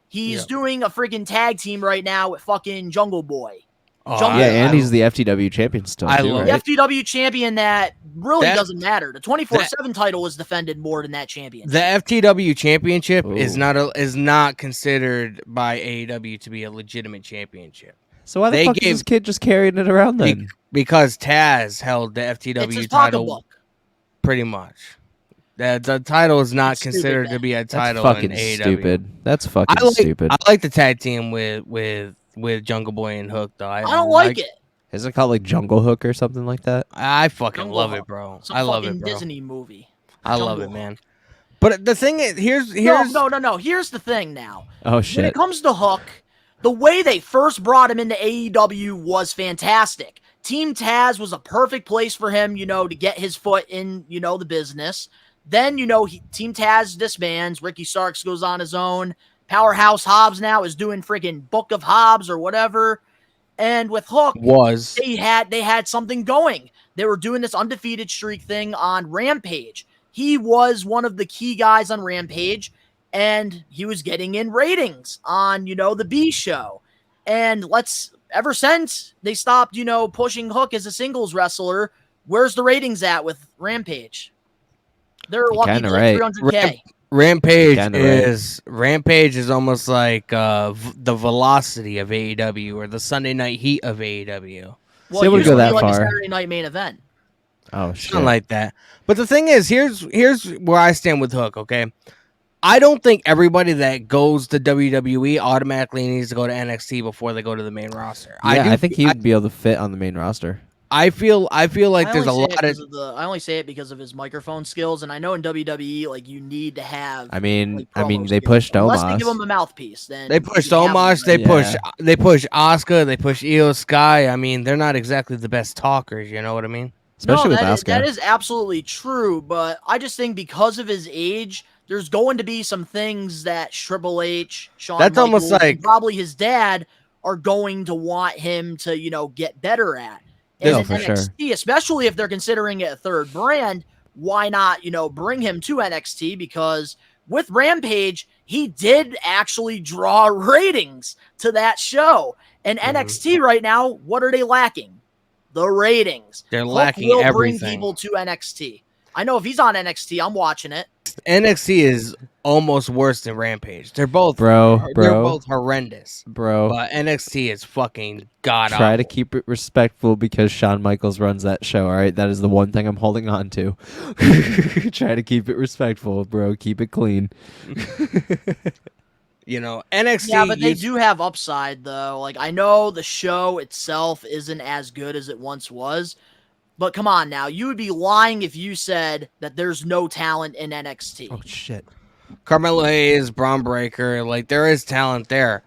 He's doing a freaking tag team right now with fucking Jungle Boy. And he's the FTW champion still. The FTW champion that really doesn't matter. The 24/7 title was defended more than that championship. The FTW championship is not considered by AEW to be a legitimate championship. So why the fuck is this kid just carrying it around then? Because Taz held the FTW title. Pretty much. The title is not considered to be a title in AEW. Stupid. That's fucking stupid. I like the tag team with Jungle Boy and Hook, though. I don't like it. Is it called like Jungle Hook or something like that? I fucking love it, bro. I love it, bro. Disney movie. I love it, man. But the thing is, here's no. Here's the thing now. Oh shit. When it comes to Hook, the way they first brought him into AEW was fantastic. Team Taz was a perfect place for him, to get his foot in, the business. Then, Team Taz disbands. Ricky Starks goes on his own. Powerhouse Hobbs now is doing freaking Book of Hobbs or whatever. And with Hook, Was they had something going. They were doing this undefeated streak thing on Rampage. He was one of the key guys on Rampage, and he was getting in ratings on, the B show. And ever since they stopped, pushing Hook as a singles wrestler, where's the ratings at with Rampage? They're lucky for like 300K. Rampage is almost like the velocity of AEW or the Sunday Night Heat of AEW. Well, it wouldn't go that like far. a Saturday night main event. Oh shit. Something like that. But the thing is, here's where I stand with Hook, okay? I don't think everybody that goes to WWE automatically needs to go to NXT before they go to the main roster. Yeah, I think he'd be able to fit on the main roster. I feel like there's a lot of I only say it because of his microphone skills, and I know in WWE, like, you need to have. I mean, promo they skills. pushed Omos. Unless they give him a mouthpiece, then they pushed you have Omos, him, right? they push Asuka, they push Io Sky. I mean, they're not exactly the best talkers, you know what I mean? Especially with that Asuka. that is absolutely true, but I just think because of his age, there's going to be some things that Triple H, Shawn That's almost Michaels, like- and probably his dad are going to want him to, get better at. And Yeah, in for sure. NXT, especially if they're considering it a third brand, why not, bring him to NXT? Because with Rampage, he did actually draw ratings to that show. And NXT right now, what are they lacking? The ratings. They're Hook lacking will everything. bring people to NXT. I know if he's on NXT, I'm watching it. NXT is almost worse than Rampage. They're both Bro. They're both horrendous. Bro. But NXT is fucking god awful. Try to keep it respectful because Shawn Michaels runs that show, all right? That is the one thing I'm holding on to. Try to keep it respectful, bro. Keep it clean. NXT. Yeah, but they do have upside, though. Like, I know the show itself isn't as good as it once was, but come on now. You would be lying if you said that there's no talent in NXT. Oh, shit. Carmelo Hayes, Braun Breaker, like there is talent there.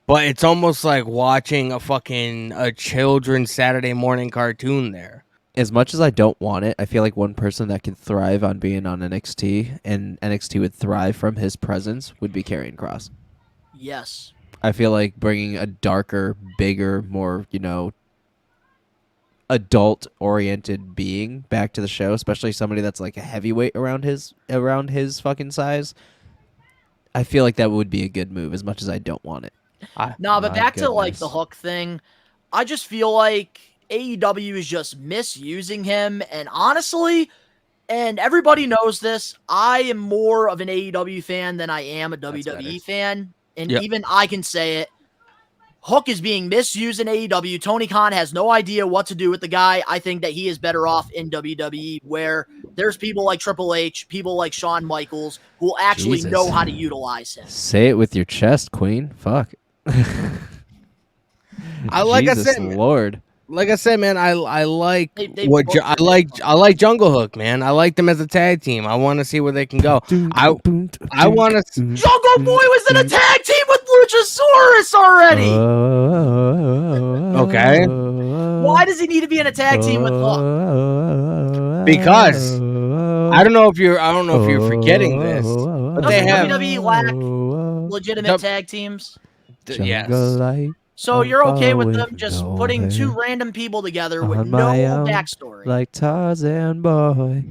But it's almost like watching a children's Saturday morning cartoon there. As much as I don't want it, I feel like one person that could thrive on being on NXT and NXT would thrive from his presence would be Karrion Kross. Yes. I feel like bringing a darker, bigger, more, adult-oriented being back to the show, especially somebody that's like a heavyweight around his fucking size. I feel like that would be a good move, as much as I don't want it. No, but My back to like goodness. the Hook thing, I just feel like AEW is just misusing him. And honestly, and everybody knows this, I am more of an AEW fan than I am a WWE fan. And Yep. even I can say it. Hook is being misused in AEW. Tony Khan has no idea what to do with the guy. I think that he is better off in WWE, where there's people like Triple H, people like Shawn Michaels, who will actually Jesus. know how to utilize him. Say it with your chest, Queen. Fuck. Jesus Lord. Like I said, man, I like They I like Jungle Hook, man. I like them as a tag team. I want to see where they can go. I want to. Jungle Boy was in a tag team with Luchasaurus already. Okay. Why does he need to be in a tag team with Hook? Because I don't know if you're forgetting this, but they Doesn't have WWE lack legitimate tag teams? yes. So you're okay with them just putting two random people together with no backstory? Like Tarzan boy.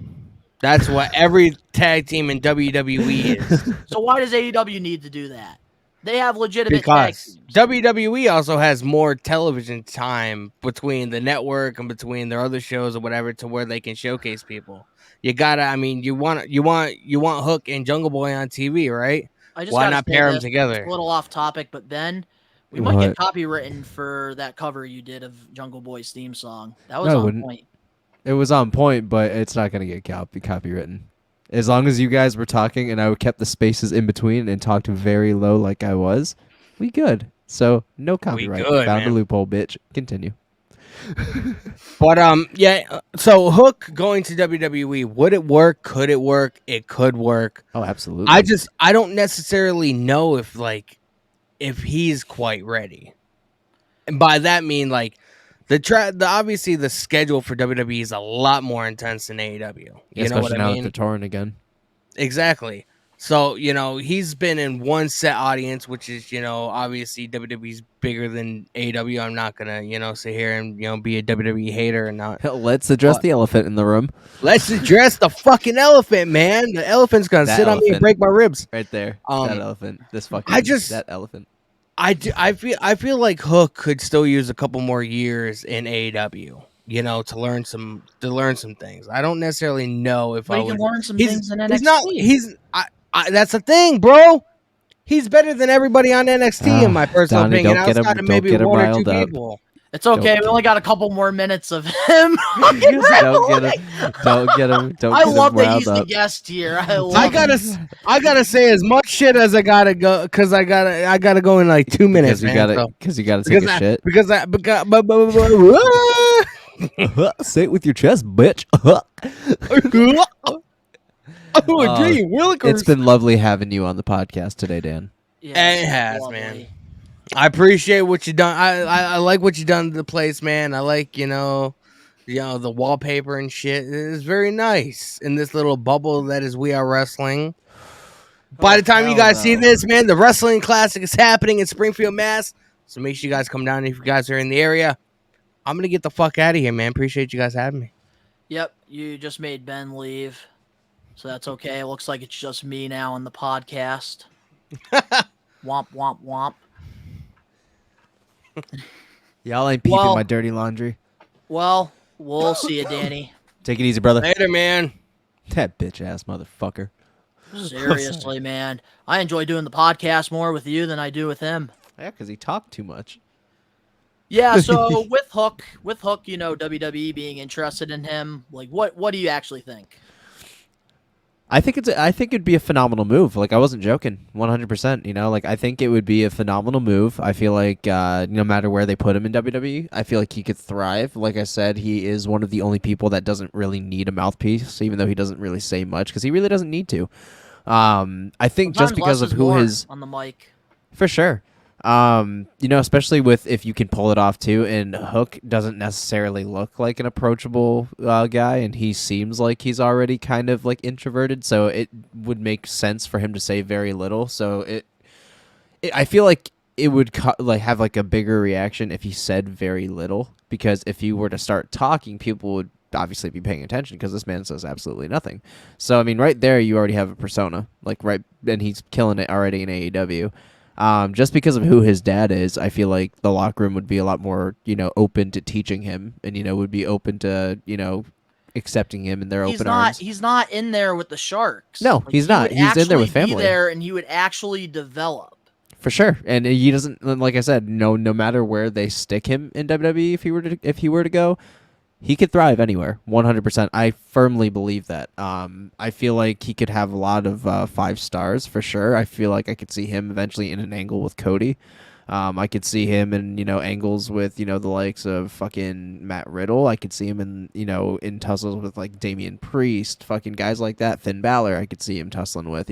That's what every tag team in WWE is. So why does AEW need to do that? They have legitimate tag Because teams. WWE also has more television time between the network and between their other shows or whatever to where they can showcase people. You gotta, I mean, you want Hook and Jungle Boy on TV, right? I just Why gotta not say pair them this, together? it's a little off topic, but Ben, we might get copywritten for that cover you did of Jungle Boy's theme song. That was No, it on wouldn't. point. It was on point, but it's not going to get copywritten. As long as you guys were talking and I kept the spaces in between and talked very low like I was, we good. So, no copyright. good, Found a man. loophole, bitch. Continue. But yeah. So Hook going to WWE, would it work? Could it work? It could work. Oh, absolutely. I don't necessarily know if he's quite ready, and by that I mean like obviously the schedule for WWE is a lot more intense than AEW. You know Especially what now I that mean? they're touring again. Exactly. So, he's been in one set audience, which is, obviously WWE's bigger than AEW. I'm not going to, sit here and, be a WWE hater and not. Let's address the elephant in the room. Let's address the fucking elephant, man. The elephant's going to sit on me and break my ribs. Right there. That elephant. That elephant. I feel like Hook could still use a couple more years in AEW. To learn some things. I don't necessarily know if but he can learn some things in NXT. That's the thing, bro. He's better than everybody on NXT in my personal Donnie, opinion. outside of maybe one or two people. It's okay. We only got a couple more minutes of him. Don't get him. I love that he's the guest here. I gotta say as much shit as I gotta go because I gotta go in like 2 minutes. Because you gotta take a shit. Say it with your chest, bitch. It's been lovely having you on the podcast today, Dan. Yeah, it has, man. I appreciate what you done. I like what you done to the place, man. I like the wallpaper and shit. It's very nice in this little bubble that is We Are Wrestling. By the time you guys see this, man, the Wrestling Classic is happening in Springfield, Mass. So make sure you guys come down if you guys are in the area. I'm gonna get the fuck out of here, man. Appreciate you guys having me. Yep, you just made Ben leave, so that's okay. It looks like it's just me now on the podcast. Womp womp womp. Y'all ain't peeping my dirty laundry. Well, we'll see you, Danny. Take it easy, brother. Later, man. That bitch ass motherfucker. Seriously, man. I enjoy doing the podcast more with you than I do with him. Yeah, because he talked too much. Yeah, so with Hook, WWE being interested in him, like, what do you actually think? I think it'd be a phenomenal move. Like, I wasn't joking, 100%. Like, I think it would be a phenomenal move. I feel like no matter where they put him in WWE, I feel like he could thrive. Like I said, he is one of the only people that doesn't really need a mouthpiece, even though he doesn't really say much because he really doesn't need to. I think Sometimes just because of who his on the mic, for sure. Especially with if you can pull it off too, and Hook doesn't necessarily look like an approachable guy, and he seems like he's already kind of like introverted, so it would make sense for him to say very little. So I feel like it would have like a bigger reaction if he said very little, because if he were to start talking, people would obviously be paying attention because this man says absolutely nothing. So I mean, right there you already have a persona, and he's killing it already in AEW. Just because of who his dad is, I feel like the locker room would be a lot more, open to teaching him, and would be open to, accepting him in their open arms. He's not in there with the Sharks. No, he's not. He's in there with family. Be there, and he would actually develop. For sure, and he doesn't. Like I said, no matter where they stick him in WWE, if he were to go, he could thrive anywhere, 100%. I firmly believe that. I feel like he could have a lot of 5 stars for sure. I feel like I could see him eventually in an angle with Cody. I could see him in angles with the likes of fucking Matt Riddle. I could see him in in tussles with like Damian Priest, fucking guys like that. Finn Balor, I could see him tussling with.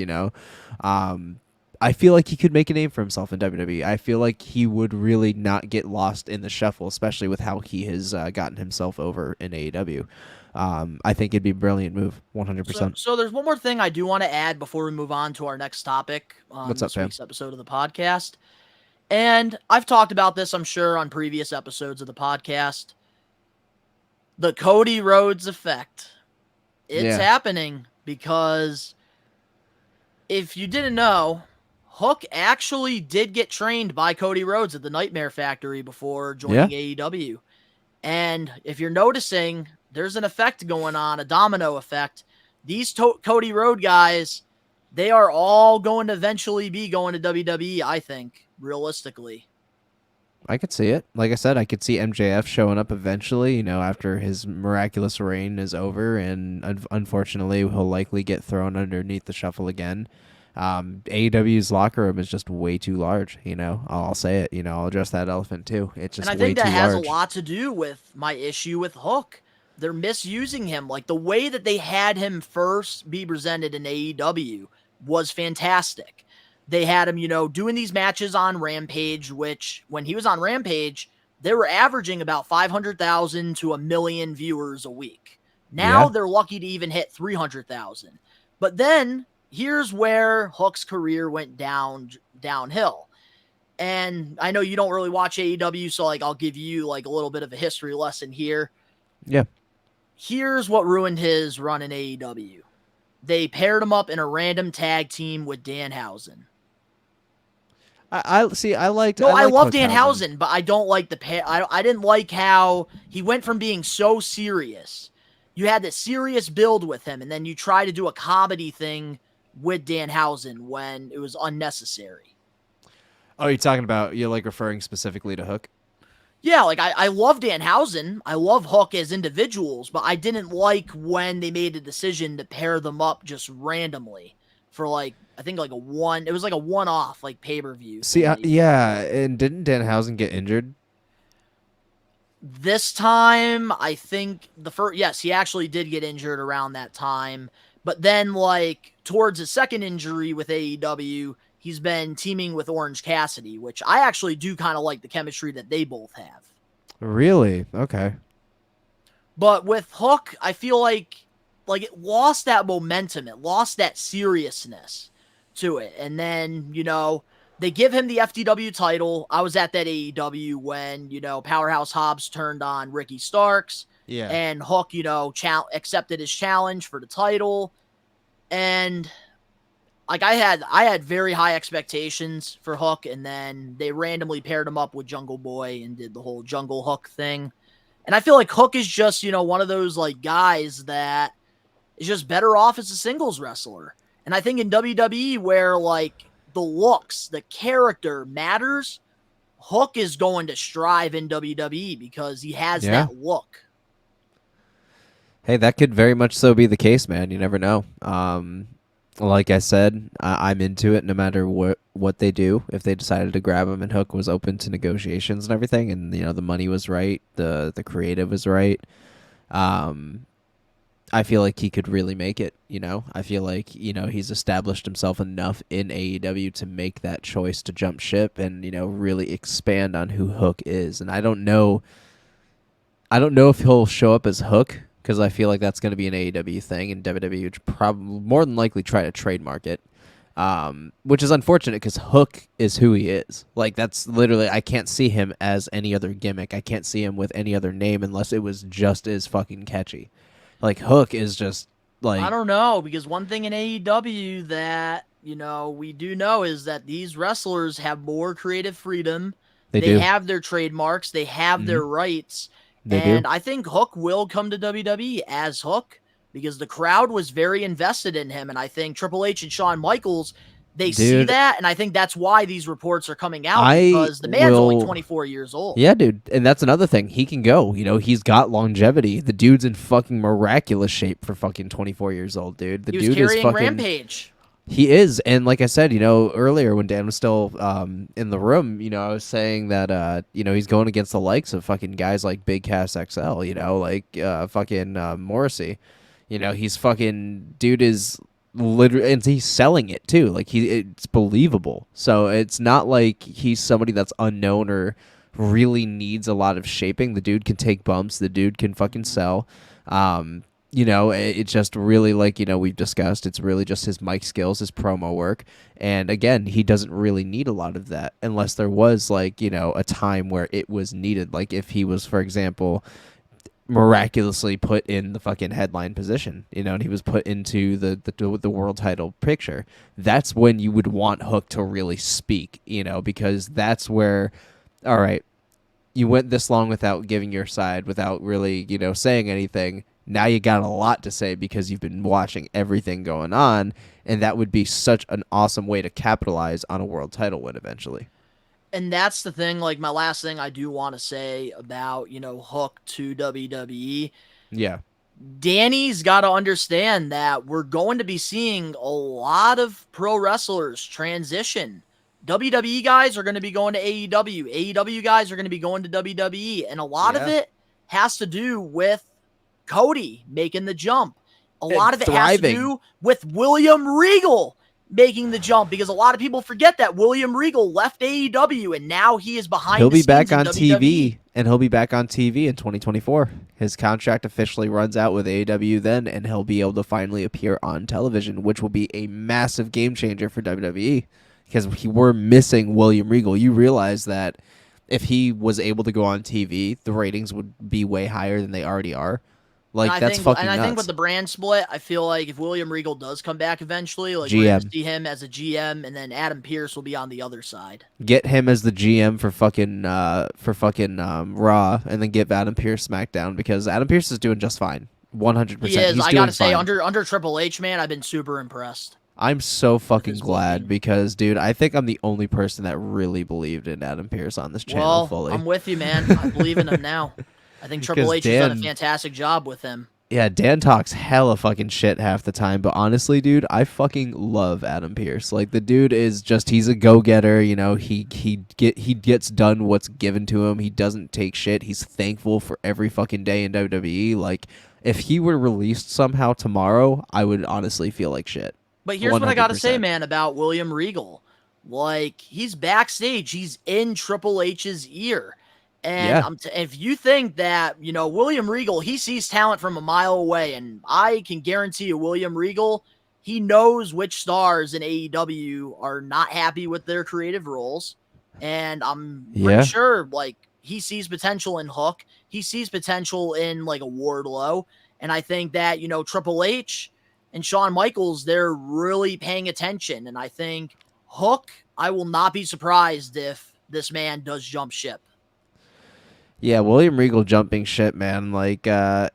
I feel like he could make a name for himself in WWE. I feel like he would really not get lost in the shuffle, especially with how he has gotten himself over in AEW. I think it'd be a brilliant move, 100%. So there's one more thing I do want to add before we move on to our next topic on this week's episode of the podcast. And I've talked about this, I'm sure, on previous episodes of the podcast. The Cody Rhodes effect. It's happening because if you didn't know, Hook actually did get trained by Cody Rhodes at the Nightmare Factory before joining AEW. And if you're noticing, there's an effect going on, a domino effect. These Cody Rhodes guys, they are all going to eventually be going to WWE, I think, realistically. I could see it. Like I said, I could see MJF showing up eventually, after his miraculous reign is over, and unfortunately he'll likely get thrown underneath the shuffle again. AEW's locker room is just way too large, I'll say it, I'll address that elephant too. It's just way too large. And I think that has a lot to do with my issue with Hook. They're misusing him. Like, the way that they had him first be presented in AEW was fantastic. They had him, doing these matches on Rampage, which when he was on Rampage, they were averaging about 500,000 to 1 million viewers a week. Now they're lucky to even hit 300,000. But then here's where Hook's career went downhill. And I know you don't really watch AEW, so like I'll give you like a little bit of a history lesson here. Yeah. Here's what ruined his run in AEW. They paired him up in a random tag team with Danhausen. I see. I love Danhausen, but I don't like the pair. I didn't like how he went from being so serious. You had this serious build with him, and then you try to do a comedy thing with Danhausen when it was unnecessary. Oh, you're talking about, you're like referring specifically to Hook? Yeah, like I love Danhausen. I love Hook as individuals, but I didn't like when they made the decision to pair them up just randomly for like, I think like it was like a one-off like pay-per-view. See, yeah, and didn't Danhausen get injured? This time, I think yes, he actually did get injured around that time. But then, like, towards his second injury with AEW, he's been teaming with Orange Cassidy, which I actually do kind of like the chemistry that they both have. Really? Okay. But with Hook, I feel like it lost that momentum. It lost that seriousness to it. And then, you know, they give him the FTW title. I was at that AEW when, you know, Powerhouse Hobbs turned on Ricky Starks. Yeah. And Hook, you know, accepted his challenge for the title. And like I had very high expectations for Hook, and then they randomly paired him up with Jungle Boy and did the whole Jungle Hook thing. And I feel like Hook is just, you know, one of those like guys that is just better off as a singles wrestler. And I think in WWE, where like the looks, the character matters, Hook is going to strive in WWE because he has that look. Hey, that could very much so be the case, man. You never know. Like I said, I'm into it no matter what they do. If they decided to grab him and Hook was open to negotiations and everything, and you know the money was right, the creative was right, I feel like he could really make it. You know, I feel like, you know, he's established himself enough in AEW to make that choice to jump ship and, you know, really expand on who Hook is. And I don't know if he'll show up as Hook, because I feel like that's going to be an AEW thing, and WWE would probably more than likely try to trademark it, which is unfortunate because Hook is who he is. Like, that's literally, I can't see him as any other gimmick. I can't see him with any other name unless it was just as fucking catchy. Like, Hook is just, like... I don't know, because one thing in AEW that, you know, we do know is that these wrestlers have more creative freedom. They do. have their trademarks. They have their rights. I think Hook will come to WWE as Hook because the crowd was very invested in him. And I think Triple H and Shawn Michaels, they see that. And I think that's why these reports are coming out, because the man's only 24 years old. Yeah, dude. And that's another thing. He can go. You know, he's got longevity. The dude's in fucking miraculous shape for fucking 24 years old, dude. He was carrying Rampage. He is, and like I said, you know, earlier when Dan was still in the room, you know, I was saying that, you know, he's going against the likes of fucking guys like Big Cass XL, you know, like fucking Morrissey. You know, he's fucking, dude is literally, and he's selling it too. Like, it's believable. So it's not like he's somebody that's unknown or really needs a lot of shaping. The dude can take bumps. The dude can fucking sell. You know, it's just really, like, you know, we've discussed, it's really just his mic skills, his promo work. And again, he doesn't really need a lot of that unless there was, like, you know, a time where it was needed. Like if he was, for example, miraculously put in the fucking headline position, you know, and he was put into the world title picture. That's when you would want Hook to really speak, you know, because that's where, all right, you went this long without giving your side, without really, you know, saying anything. Now you got a lot to say because you've been watching everything going on, and that would be such an awesome way to capitalize on a world title win eventually. And that's the thing, like, my last thing I do want to say about, you know, Hook to WWE. Yeah. Danny's got to understand that we're going to be seeing a lot of pro wrestlers transition. WWE guys are going to be going to AEW. AEW guys are going to be going to WWE. And a lot of it has to do with Cody making the jump. A lot of it has to do with William Regal making the jump, because a lot of people forget that William Regal left AEW and now he is behind He'll the be scenes back in on WWE. TV, and he'll be back on TV in 2024. His contract officially runs out with AEW then, and he'll be able to finally appear on television, which will be a massive game changer for WWE, because we're missing William Regal. You realize that if he was able to go on TV, the ratings would be way higher than they already are. Like, that's fucking nuts. And I think with the brand split, I feel like if William Regal does come back eventually, like GM. we're going to see him as a GM, and then Adam Pearce will be on the other side. Get him as the GM for fucking Raw, and then get Adam Pearce SmackDown, because Adam Pearce is doing just fine. 100%. He is. He's I doing gotta say, fine. under Triple H, man, I've been super impressed. I'm so fucking his glad booking. because, dude, I think I'm the only person that really believed in Adam Pearce on this channel Well, fully. I'm with you, man. I believe in him now. I think Triple H has done a fantastic job with him. Yeah, Dan talks hella fucking shit half the time, but honestly, dude, I fucking love Adam Pearce. Like, the dude is just, he's a go-getter, you know, he gets done what's given to him. He doesn't take shit. He's thankful for every fucking day in WWE. Like, if he were released somehow tomorrow, I would honestly feel like shit. But here's what I gotta say, 100%. man, about William Regal. Like, he's backstage. He's in Triple H's ear. And Yeah. if you think that, you know, William Regal, he sees talent from a mile away, and I can guarantee you, William Regal, he knows which stars in AEW are not happy with their creative roles. And I'm pretty sure, like, he sees potential in Hook. He sees potential in, like, a Wardlow. And I think that, you know, Triple H and Shawn Michaels, they're really paying attention. And I think Hook, I will not be surprised if this man does jump ship. Yeah, William Regal jumping shit, man. Like, that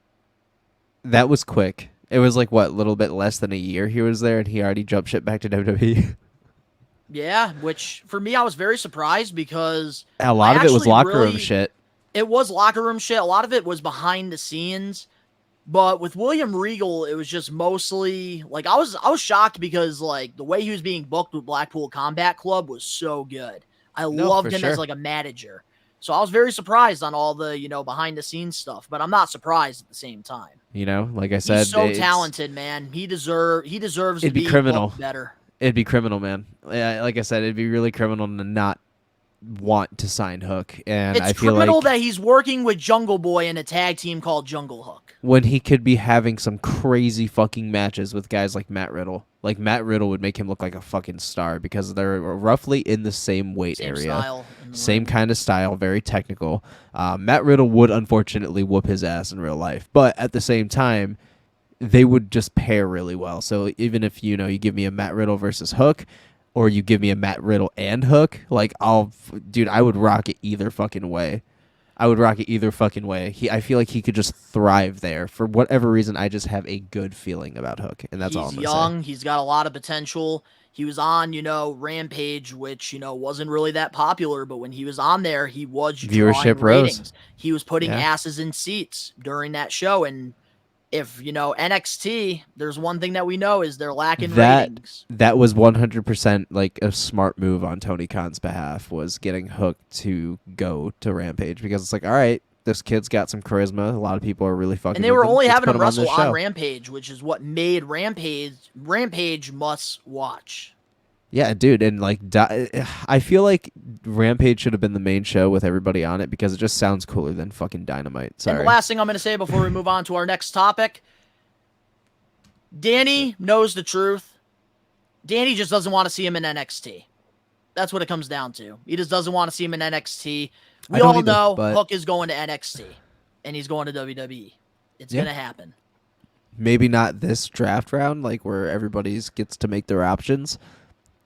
was quick. It was like, what, a little bit less than a year he was there, and he already jumped shit back to WWE. Yeah, which for me, I was very surprised because A lot of it was locker room shit. It was locker room shit. A lot of it was behind the scenes. But with William Regal, it was just mostly like I was shocked because like the way he was being booked with Blackpool Combat Club was so good. I loved him as like a manager. So I was very surprised on all the, you know, behind the scenes stuff, but I'm not surprised at the same time. You know, like I said, he's so talented, man. He deserves to be criminal. Better. It'd be criminal, man. Yeah, like I said, it'd be really criminal to not want to sign Hook. And It's I feel criminal like that he's working with Jungle Boy in a tag team called Jungle Hook. when he could be having some crazy fucking matches with guys like Matt Riddle. Like, Matt Riddle would make him look like a fucking star because they're roughly in the same weight area. Same kind of style, very technical. Matt Riddle would unfortunately whoop his ass in real life. But at the same time, they would just pair really well. So even if, you know, you give me a Matt Riddle versus Hook, or you give me a Matt Riddle and Hook, like, dude, I would rock it either fucking way. I feel like he could just thrive there. For whatever reason, I just have a good feeling about Hook, and that's all I'm going to say. He's young. He's got a lot of potential. He was on, you know, Rampage, which, you know, wasn't really that popular, but when he was on there, he was Viewership drawing rose. ratings. He was putting asses in seats during that show, and if, you know, NXT, there's one thing that we know is they're lacking ratings. That was 100% like a smart move on Tony Khan's behalf, was getting Hook to go to Rampage, because it's like, all right, this kid's got some charisma. A lot of people are really fucking. And they were with him. only Let's having put him him on this wrestle on show. Rampage, which is what made Rampage must watch. Yeah, dude, and like, I feel like Rampage should have been the main show with everybody on it because it just sounds cooler than fucking Dynamite. Sorry. And the last thing I'm going to say before we move on to our next topic, Danny knows the truth. Danny just doesn't want to see him in NXT. That's what it comes down to. He just doesn't want to see him in NXT. We all know Hook is going to NXT, and he's going to WWE. It's going to happen. Maybe not this draft round, like where everybody gets to make their options,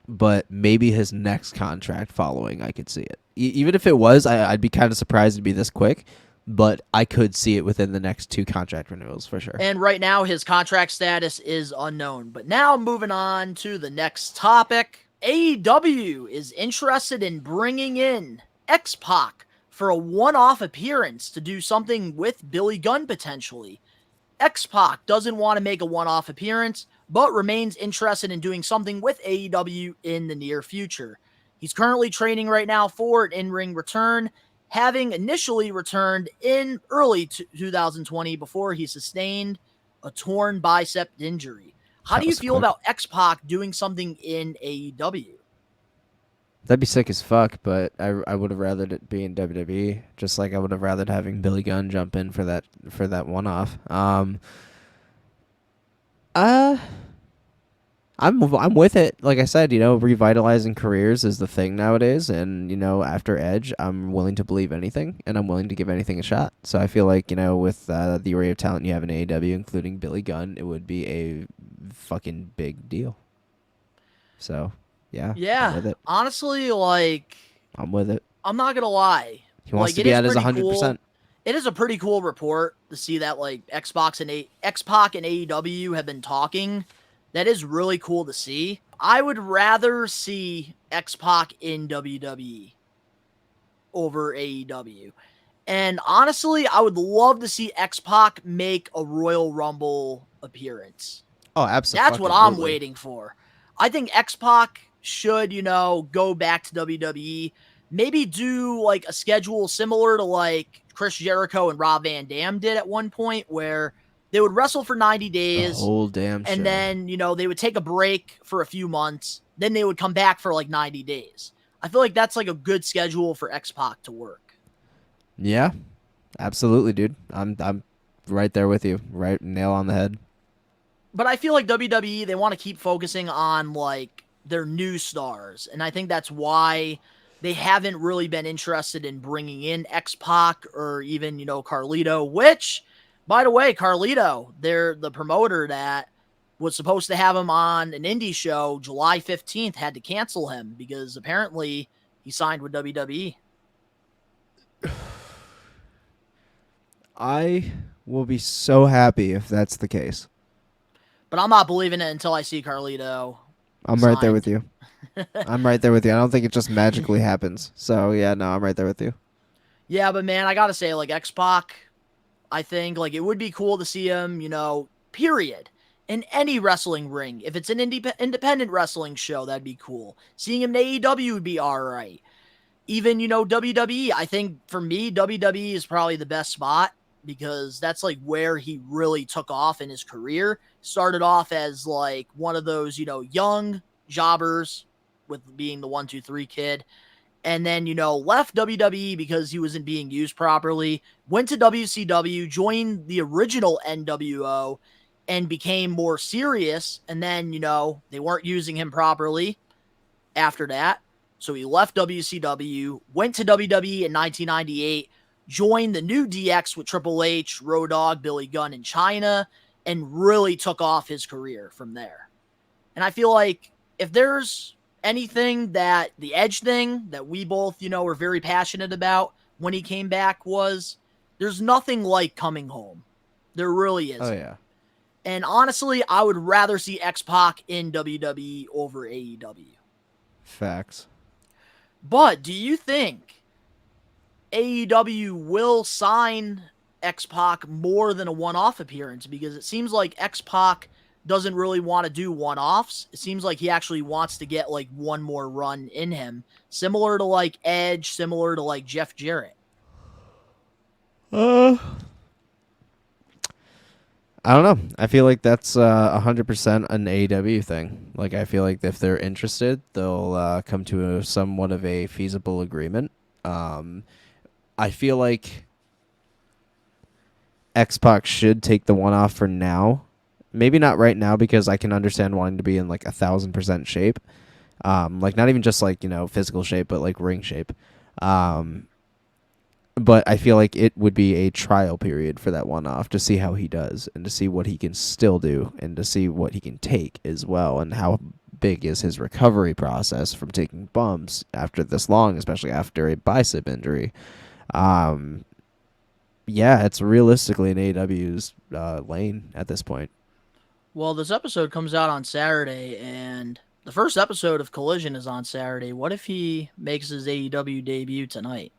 but maybe his next contract following, I could see it. Even if it was, I'd be kind of surprised it'd be this quick, but I could see it within the next 2 contract renewals for sure. And right now, his contract status is unknown. But now, moving on to the next topic, AEW is interested in bringing in X-Pac for a one-off appearance to do something with Billy Gunn potentially. X-Pac doesn't want to make a one-off appearance, but remains interested in doing something with AEW in the near future. He's currently training right now for an in-ring return, having initially returned in early 2020 before he sustained a torn bicep injury. How do you feel about X-Pac doing something in AEW? That'd be sick as fuck, but I would have rathered it be in WWE, just like I would have rathered having Billy Gunn jump in for that one-off. I'm with it. Like I said, revitalizing careers is the thing nowadays, and after Edge, I'm willing to believe anything, and I'm willing to give anything a shot. So I feel like with the array of talent you have in AEW, including Billy Gunn, it would be a fucking big deal. So yeah, I'm with it. Honestly, like I'm with it. I'm not gonna lie. He wants to be at his 100%. It is a pretty cool report to see that like X-Pac and AEW have been talking. That is really cool to see. I would rather see X-Pac in WWE over AEW. And honestly, I would love to see X-Pac make a Royal Rumble appearance. Oh, absolutely. That's what I'm waiting for. I think X-Pac should, go back to WWE. Maybe do like a schedule similar to like Chris Jericho and Rob Van Dam did at one point, where they would wrestle for 90 days. The whole damn show. And then, they would take a break for a few months. Then they would come back for like 90 days. I feel like that's like a good schedule for X-Pac to work. Yeah, absolutely, dude. I'm right there with you. Right, nail on the head. But I feel like WWE, they want to keep focusing on like their new stars. And I think that's why they haven't really been interested in bringing in X-Pac or even, Carlito, which, by the way, Carlito, they're the promoter that was supposed to have him on an indie show July 15th, had to cancel him because apparently he signed with WWE. I will be so happy if that's the case. But I'm not believing it until I see Carlito. I'm right there with you. I'm right there with you. I don't think it just magically happens. So, yeah, no, I'm right there with you. Yeah, but man, I got to say, like, X-Pac, I think, like, it would be cool to see him, period, in any wrestling ring. If it's an independent wrestling show, that'd be cool. Seeing him in AEW would be all right. Even, WWE, I think, for me, WWE is probably the best spot because that's, like, where he really took off in his career. Started off as, like, one of those, young jobbers with being the 1-2-3 kid. And then, left WWE because he wasn't being used properly, went to WCW, joined the original NWO, and became more serious. And then, they weren't using him properly after that. So he left WCW, went to WWE in 1998, joined the new DX with Triple H, Road Dogg, Billy Gunn in China, and really took off his career from there. And I feel like if there's anything that the Edge thing that we both, were very passionate about when he came back was there's nothing like coming home. There really isn't. Oh, yeah. And honestly, I would rather see X-Pac in WWE over AEW. Facts. But do you think AEW will sign X-Pac more than a one-off appearance? Because it seems like X-Pac doesn't really want to do one-offs. It seems like he actually wants to get like one more run in him. Similar to like Edge, similar to like Jeff Jarrett. I don't know. I feel like that's 100% an AEW thing. Like, I feel like if they're interested, they'll come to somewhat of a feasible agreement. I feel like X-Pac should take the one-off for now. Maybe not right now because I can understand wanting to be in like 1,000% shape. Like not even just like, physical shape, but like ring shape. But I feel like it would be a trial period for that one-off to see how he does and to see what he can still do and to see what he can take as well and how big is his recovery process from taking bumps after this long, especially after a bicep injury. Yeah, it's realistically in AEW's lane at this point. Well, this episode comes out on Saturday, and the first episode of Collision is on Saturday. What if he makes his AEW debut tonight?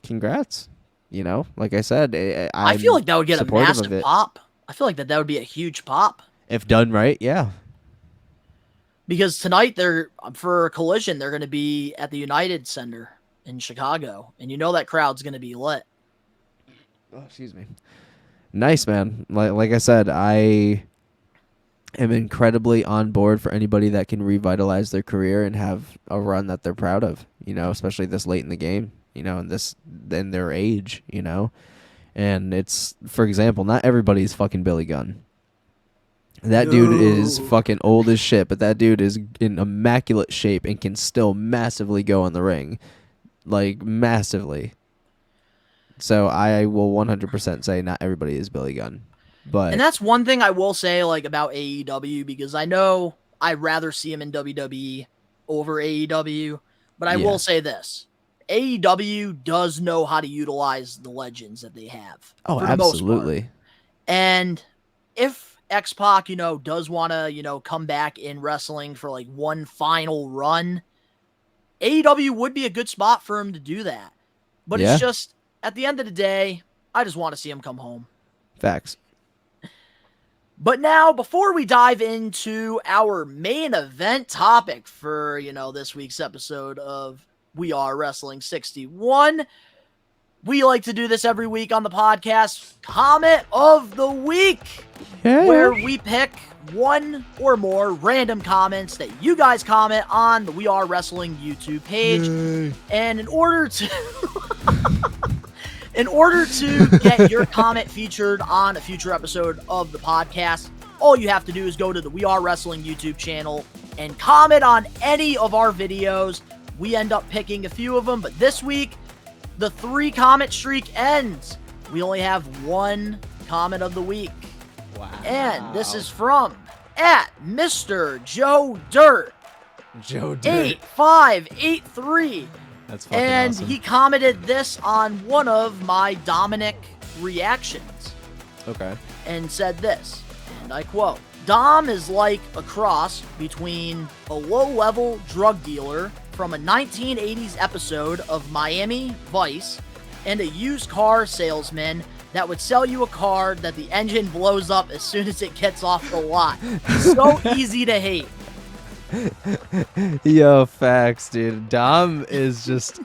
Congrats. Like I said, I feel like that would get a massive of pop. I feel like that would be a huge pop. If done right, yeah. Because tonight, for Collision, they're going to be at the United Center in Chicago, and that crowd's going to be lit. Oh, excuse me. Nice, man. Like I said, I am incredibly on board for anybody that can revitalize their career and have a run that they're proud of, especially this late in the game, in their age, And it's, for example, not everybody's fucking Billy Gunn. That dude is fucking old as shit, but that dude is in immaculate shape and can still massively go in the ring. Like, massively. So I will 100% say not everybody is Billy Gunn. And that's one thing I will say, like, about AEW, because I know I'd rather see him in WWE over AEW, but I will say this. AEW does know how to utilize the legends that they have. Oh, for the most absolutely. part. And if X-Pac, does want to, come back in wrestling for, like, one final run, AEW would be a good spot for him to do that. But it's just, at the end of the day, I just want to see him come home. Facts. But now, before we dive into our main event topic for, this week's episode of We Are Wrestling 61, we like to do this every week on the podcast, Comment of the Week, where we pick one or more random comments that you guys comment on the We Are Wrestling YouTube page. And in order to get your comment featured on a future episode of the podcast, all you have to do is go to the We Are Wrestling YouTube channel and comment on any of our videos. We end up picking a few of them, but this week, the 3-comment streak ends. We only have one comment of the week. Wow. And this is from @Mr. Joe Dirt. Joe Dirt. 8583. That's fucking and awesome. he commented this on one of my Dominic reactions. Okay. And said this, and I quote, Dom is like a cross between a low-level drug dealer from a 1980s episode of Miami Vice and a used car salesman that would sell you a car that the engine blows up as soon as it gets off the lot. So easy to hate. Yo, facts, dude. Dom is just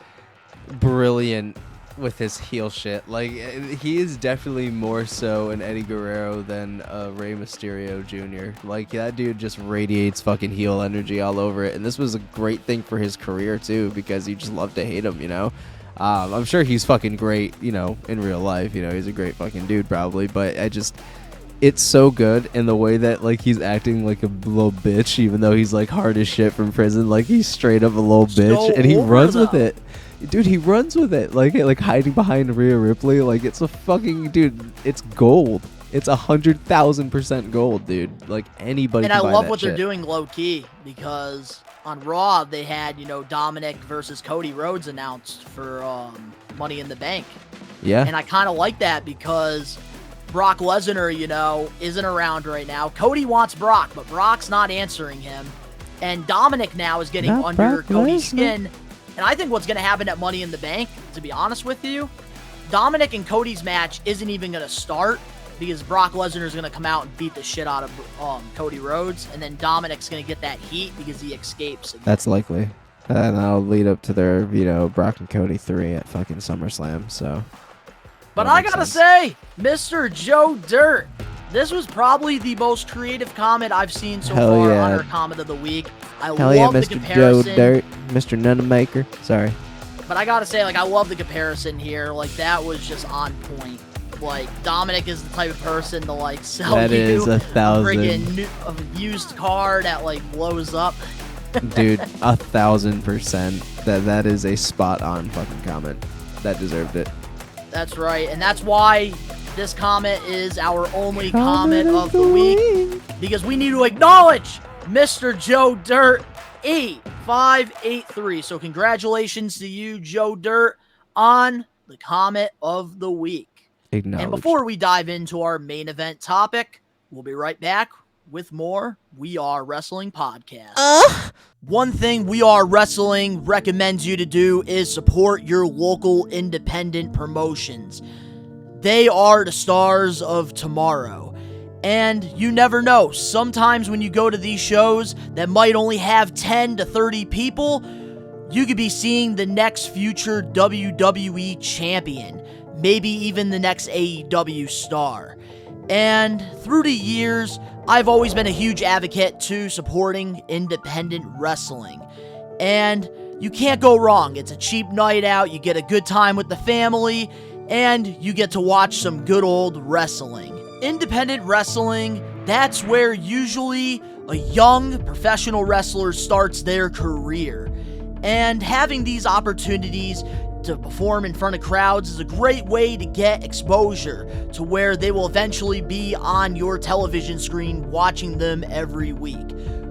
brilliant with his heel shit. Like, he is definitely more so an Eddie Guerrero than Rey Mysterio Jr. Like, that dude just radiates fucking heel energy all over it. And this was a great thing for his career, too, because you just love to hate him, I'm sure he's fucking great, in real life. He's a great fucking dude, probably. But it's so good in the way that, like, he's acting like a little bitch, even though he's, like, hard as shit from prison. Like, he's straight up a little bitch, and he runs with it. Dude, he runs with it. Like hiding behind Rhea Ripley. Like, it's a fucking... Dude, it's gold. It's 100,000% gold, dude. Like, anybody And can I buy love that what shit. they're doing low-key, because on Raw, they had, Dominic versus Cody Rhodes announced for Money in the Bank. Yeah. And I kind of like that because Brock Lesnar, isn't around right now. Cody wants Brock, but Brock's not answering him. And Dominic now is getting under Cody's skin. And I think what's going to happen at Money in the Bank, to be honest with you, Dominic and Cody's match isn't even going to start because Brock Lesnar is going to come out and beat the shit out of Cody Rhodes. And then Dominic's going to get that heat because he escapes again. That's likely. And that'll lead up to their, Brock and Cody 3 at fucking SummerSlam, so... But I gotta say, Mr. Joe Dirt, this was probably the most creative comment I've seen so far on our comment of the week. I love the comparison. Joe Dirt, Mr. Nunamaker. Sorry. But I gotta say, I love the comparison here. Like, that was just on point. Like, Dominic is the type of person to, sell that you is a 1,000. friggin' used car that, blows up. Dude, 1,000%. That is a spot-on fucking comment. That deserved it. That's right, and that's why this comment is our only comment of the week, because we need to acknowledge Mr. Joe Dirt 8583. So congratulations to you, Joe Dirt, on the comment of the week. Acknowledged. And before we dive into our main event topic, we'll be right back with more We Are Wrestling podcast. One thing We Are Wrestling recommends you to do is support your local independent promotions. They are the stars of tomorrow. And you never know, sometimes when you go to these shows that might only have 10 to 30 people, you could be seeing the next future WWE champion. maybe even the next AEW star. And through the years, I've always been a huge advocate to supporting independent wrestling. And you can't go wrong. It's a cheap night out, you get a good time with the family, and you get to watch some good old wrestling. Independent wrestling, that's where usually a young professional wrestler starts their career. And having these opportunities to perform in front of crowds is a great way to get exposure to where they will eventually be on your television screen watching them every week.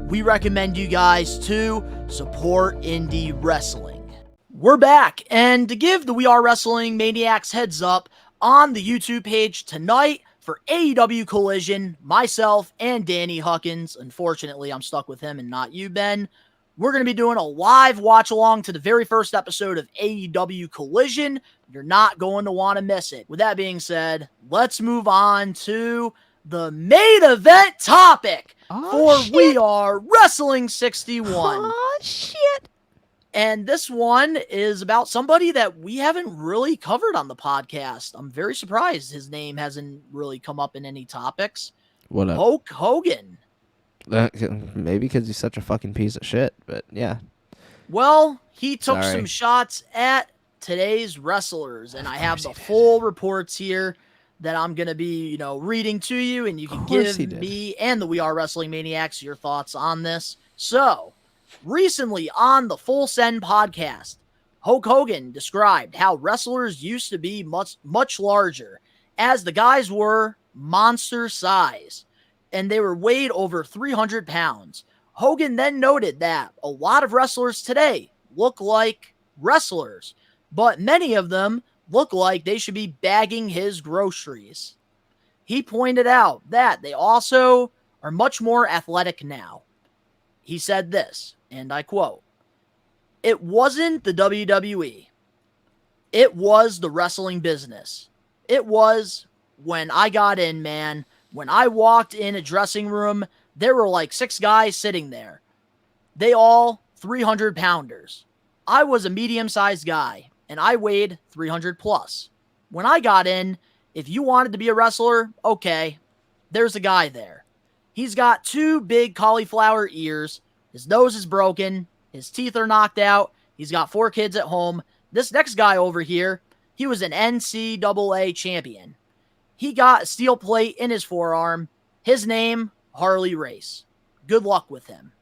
We recommend you guys to support indie wrestling. We're back, and to give the We Are Wrestling Maniacs heads up, on the YouTube page tonight for AEW Collision, myself and Danny Huckins, unfortunately I'm stuck with him and not you, Ben, we're going to be doing a live watch along to the very first episode of AEW Collision. You're not going to want to miss it. With that being said, let's move on to the main event topic for shit. We Are Wrestling 61. Oh, shit. And this one is about somebody that we haven't really covered on the podcast. I'm very surprised his name hasn't really come up in any topics. What up? Hulk Hogan. Maybe because he's such a fucking piece of shit, but yeah. Well, he took some shots at today's wrestlers, and I have the full reports here that I'm going to be, reading to you, and you can give me and the We Are Wrestling Maniacs your thoughts on this. So, recently on the Full Send podcast, Hulk Hogan described how wrestlers used to be much larger, as the guys were monster size, and they were weighed over 300 pounds. Hogan then noted that a lot of wrestlers today look like wrestlers, but many of them look like they should be bagging his groceries. He pointed out that they also are much more athletic now. He said this, and I quote, "It wasn't the WWE. It was the wrestling business. It was when I got in, man. When I walked in a dressing room, there were like 6 guys sitting there. They all 300-pounders. I was a medium-sized guy, and I weighed 300 plus. When I got in, if you wanted to be a wrestler, okay, there's a guy there. He's got 2 big cauliflower ears. His nose is broken. His teeth are knocked out. He's got 4 kids at home. This next guy over here, he was an NCAA champion. He got a steel plate in his forearm. His name, Harley Race. Good luck with him."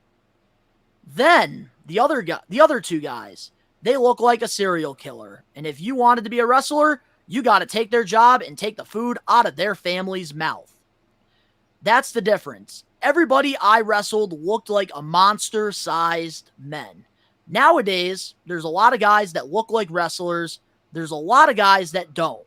Then, the other 2 guys, they look like a serial killer. And if you wanted to be a wrestler, you got to take their job and take the food out of their family's mouth. That's the difference. Everybody I wrestled looked like a monster-sized men. Nowadays, there's a lot of guys that look like wrestlers. There's a lot of guys that don't.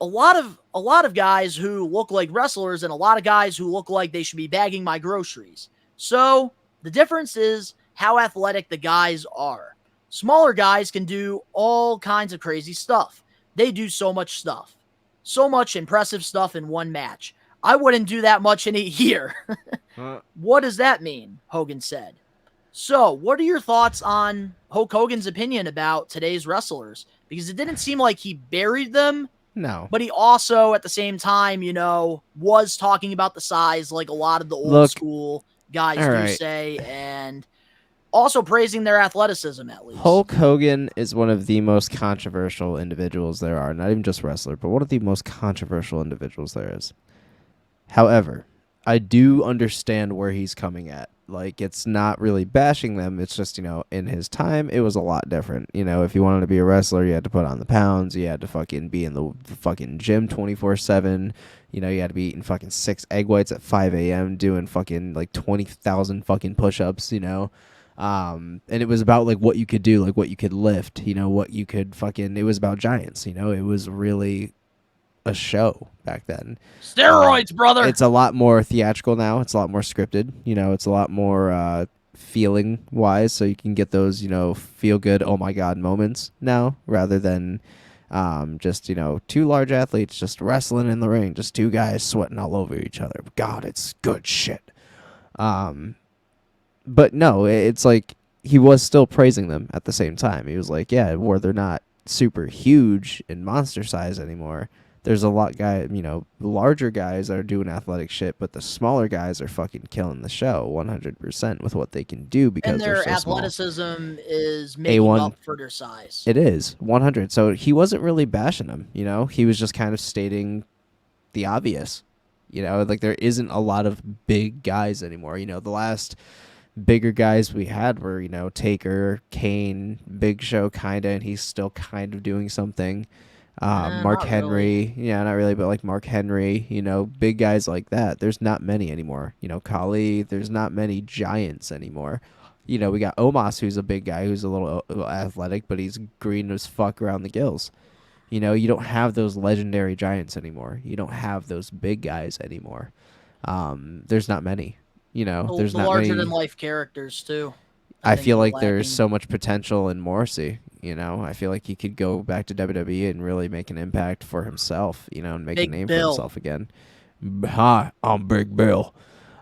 A lot of guys who look like wrestlers and a lot of guys who look like they should be bagging my groceries. So, the difference is how athletic the guys are. Smaller guys can do all kinds of crazy stuff. They do so much stuff. So much impressive stuff in one match. I wouldn't do that much in a year. What does that mean? Hogan said. So, what are your thoughts on Hulk Hogan's opinion about today's wrestlers? Because it didn't seem like he buried them. No. But he also, at the same time, was talking about the size like a lot of the old school guys do say, and also praising their athleticism at least. Hulk Hogan is one of the most controversial individuals there are. Not even just wrestler, but one of the most controversial individuals there is. However, I do understand where he's coming at. Like, it's not really bashing them. It's just, in his time, it was a lot different. If you wanted to be a wrestler, you had to put on the pounds. You had to fucking be in the fucking gym 24/7. You had to be eating fucking 6 egg whites at 5 a.m. doing fucking like 20,000 fucking push-ups, and it was about like what you could do, like what you could lift, what you could fucking, it was about giants, it was really a show back then. Steroids, brother. It's a lot more theatrical now. It's a lot more scripted. It's a lot more feeling wise, so you can get those feel good, oh my god moments now, rather than just 2 large athletes just wrestling in the ring, just 2 guys sweating all over each other. God, it's good shit. But no, it's like he was still praising them at the same time. He was like, yeah, where they're not super huge in monster size anymore. There's a lot larger guys that are doing athletic shit, but the smaller guys are fucking killing the show 100% with what they can do because And their they're so small. athleticism is making A1, up for their size. It is 100. So he wasn't really bashing him, he was just kind of stating the obvious. Like there isn't a lot of big guys anymore. The last bigger guys we had were, Taker, Kane, Big Show, kinda, and he's still kind of doing something. Mark Henry, not really, but like Mark Henry, big guys like that. There's not many anymore. Kali, there's not many giants anymore. We got Omos, who's a big guy, who's a little athletic, but he's green as fuck around the gills. You don't have those legendary giants anymore. You don't have those big guys anymore. There's not many. There's not larger many than life characters too. I feel like lacking. there's so much potential in Morrissey. I feel like he could go back to WWE and really make an impact for himself, and make Big a name Bill. for himself again. Hi, I'm Big Bill.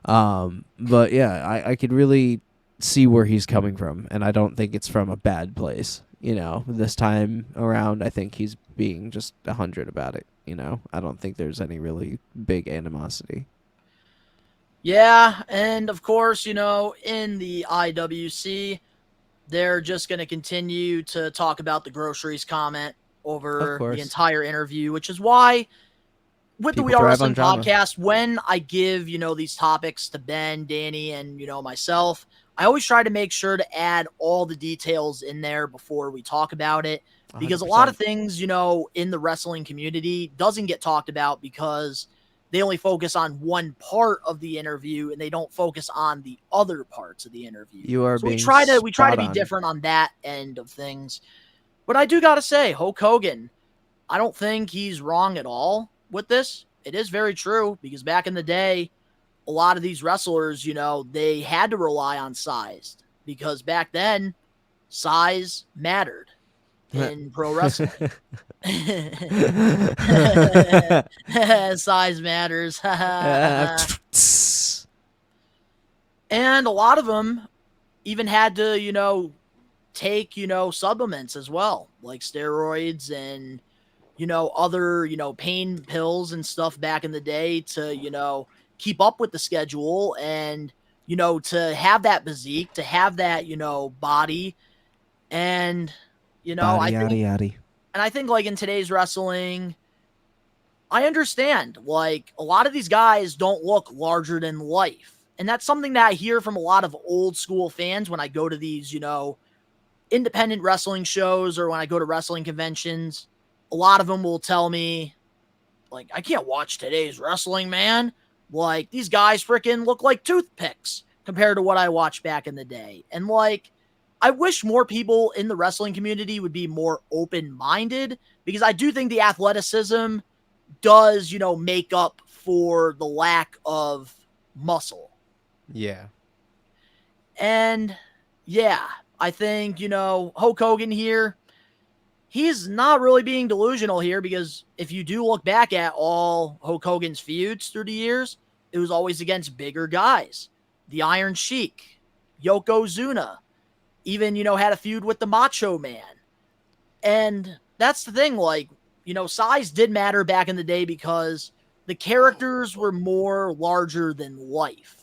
But yeah, I could really see where he's coming from, and I don't think it's from a bad place. This time around, I think he's being just 100 about it. I don't think there's any really big animosity. Yeah, and of course, in the IWC, they're just going to continue to talk about the groceries comment over the entire interview, which is why with the We Are Wrestling podcast, when I give, these topics to Ben, Danny, and, myself, I always try to make sure to add all the details in there before we talk about it, because 100%. A lot of things, in the wrestling community doesn't get talked about because they only focus on one part of the interview and they don't focus on the other parts of the interview. We try to be different on that end of things. But I do got to say, Hulk Hogan, I don't think he's wrong at all with this. It is very true because back in the day, a lot of these wrestlers, they had to rely on size because back then size mattered in pro wrestling. Size matters. And a lot of them even had to, take, supplements as well, like steroids and, other, pain pills and stuff back in the day to, keep up with the schedule and, to have that physique, to have that, body. And, I think like in today's wrestling, I understand like a lot of these guys don't look larger than life. And that's something that I hear from a lot of old school fans when I go to these, independent wrestling shows or when I go to wrestling conventions. A lot of them will tell me like, I can't watch today's wrestling, man. Like these guys freaking look like toothpicks compared to what I watched back in the day. And like, I wish more people in the wrestling community would be more open-minded because I do think the athleticism does, make up for the lack of muscle. Yeah. And yeah, I think, Hulk Hogan here, he's not really being delusional here because if you do look back at all Hulk Hogan's feuds through the years, it was always against bigger guys. The Iron Sheik, Yokozuna, even, had a feud with the Macho Man. And that's the thing, like, size did matter back in the day because the characters were more larger than life.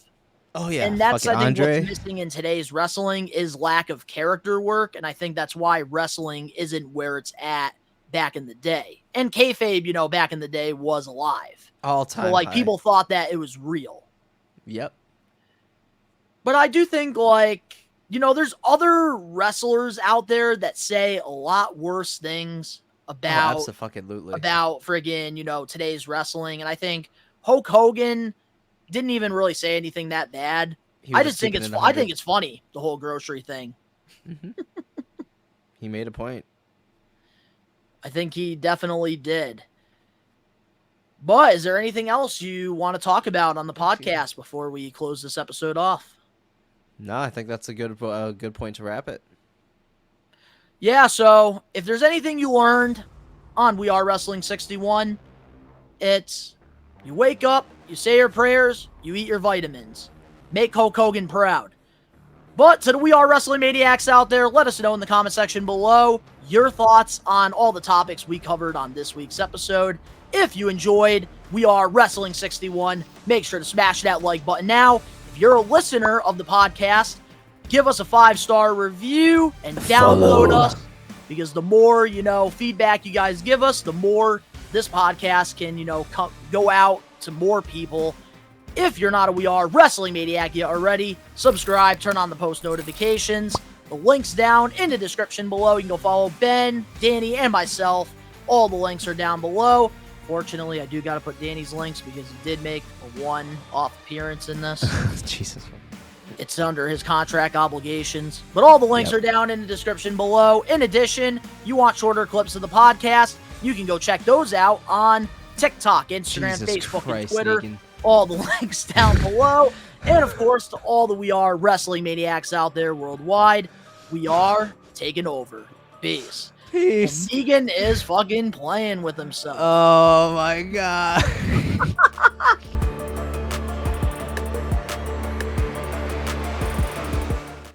Oh, yeah. And that's, I think, what's missing in today's wrestling is lack of character work. And I think that's why wrestling isn't where it's at back in the day. And kayfabe, back in the day was alive. All time. So, like, people thought that it was real. Yep. But I do think, like, there's other wrestlers out there that say a lot worse things about friggin', today's wrestling. And I think Hulk Hogan didn't even really say anything that bad. I think it's funny, the whole grocery thing. Mm-hmm. He made a point. I think he definitely did. But is there anything else you want to talk about on the podcast before we close this episode off? No, I think that's a good point to wrap it. Yeah, so if there's anything you learned on We Are Wrestling 61, it's you wake up, you say your prayers, you eat your vitamins. Make Hulk Hogan proud. But to the We Are Wrestling Maniacs out there, let us know in the comment section below your thoughts on all the topics we covered on this week's episode. If you enjoyed We Are Wrestling 61, make sure to smash that like button now. If you're a listener of the podcast, give us a 5-star review and download us, because the more, feedback you guys give us, the more this podcast can, go out to more people. If you're not a We Are Wrestling Maniac yet already, subscribe, turn on the post notifications. The link's down in the description below. You can go follow Ben, Danny, and myself. All the links are down below. Fortunately, I do got to put Danny's links because he did make a one-off appearance in this. Jesus. It's under his contract obligations. But all the links are down in the description below. In addition, you want shorter clips of the podcast, you can go check those out on TikTok, Instagram, Jesus Facebook, Christ, and Twitter. Negan. All the links down below. And, of course, to all the We Are Wrestling Maniacs out there worldwide, we are taking over. Peace. Peace. And Negan is fucking playing with himself. Oh, my God.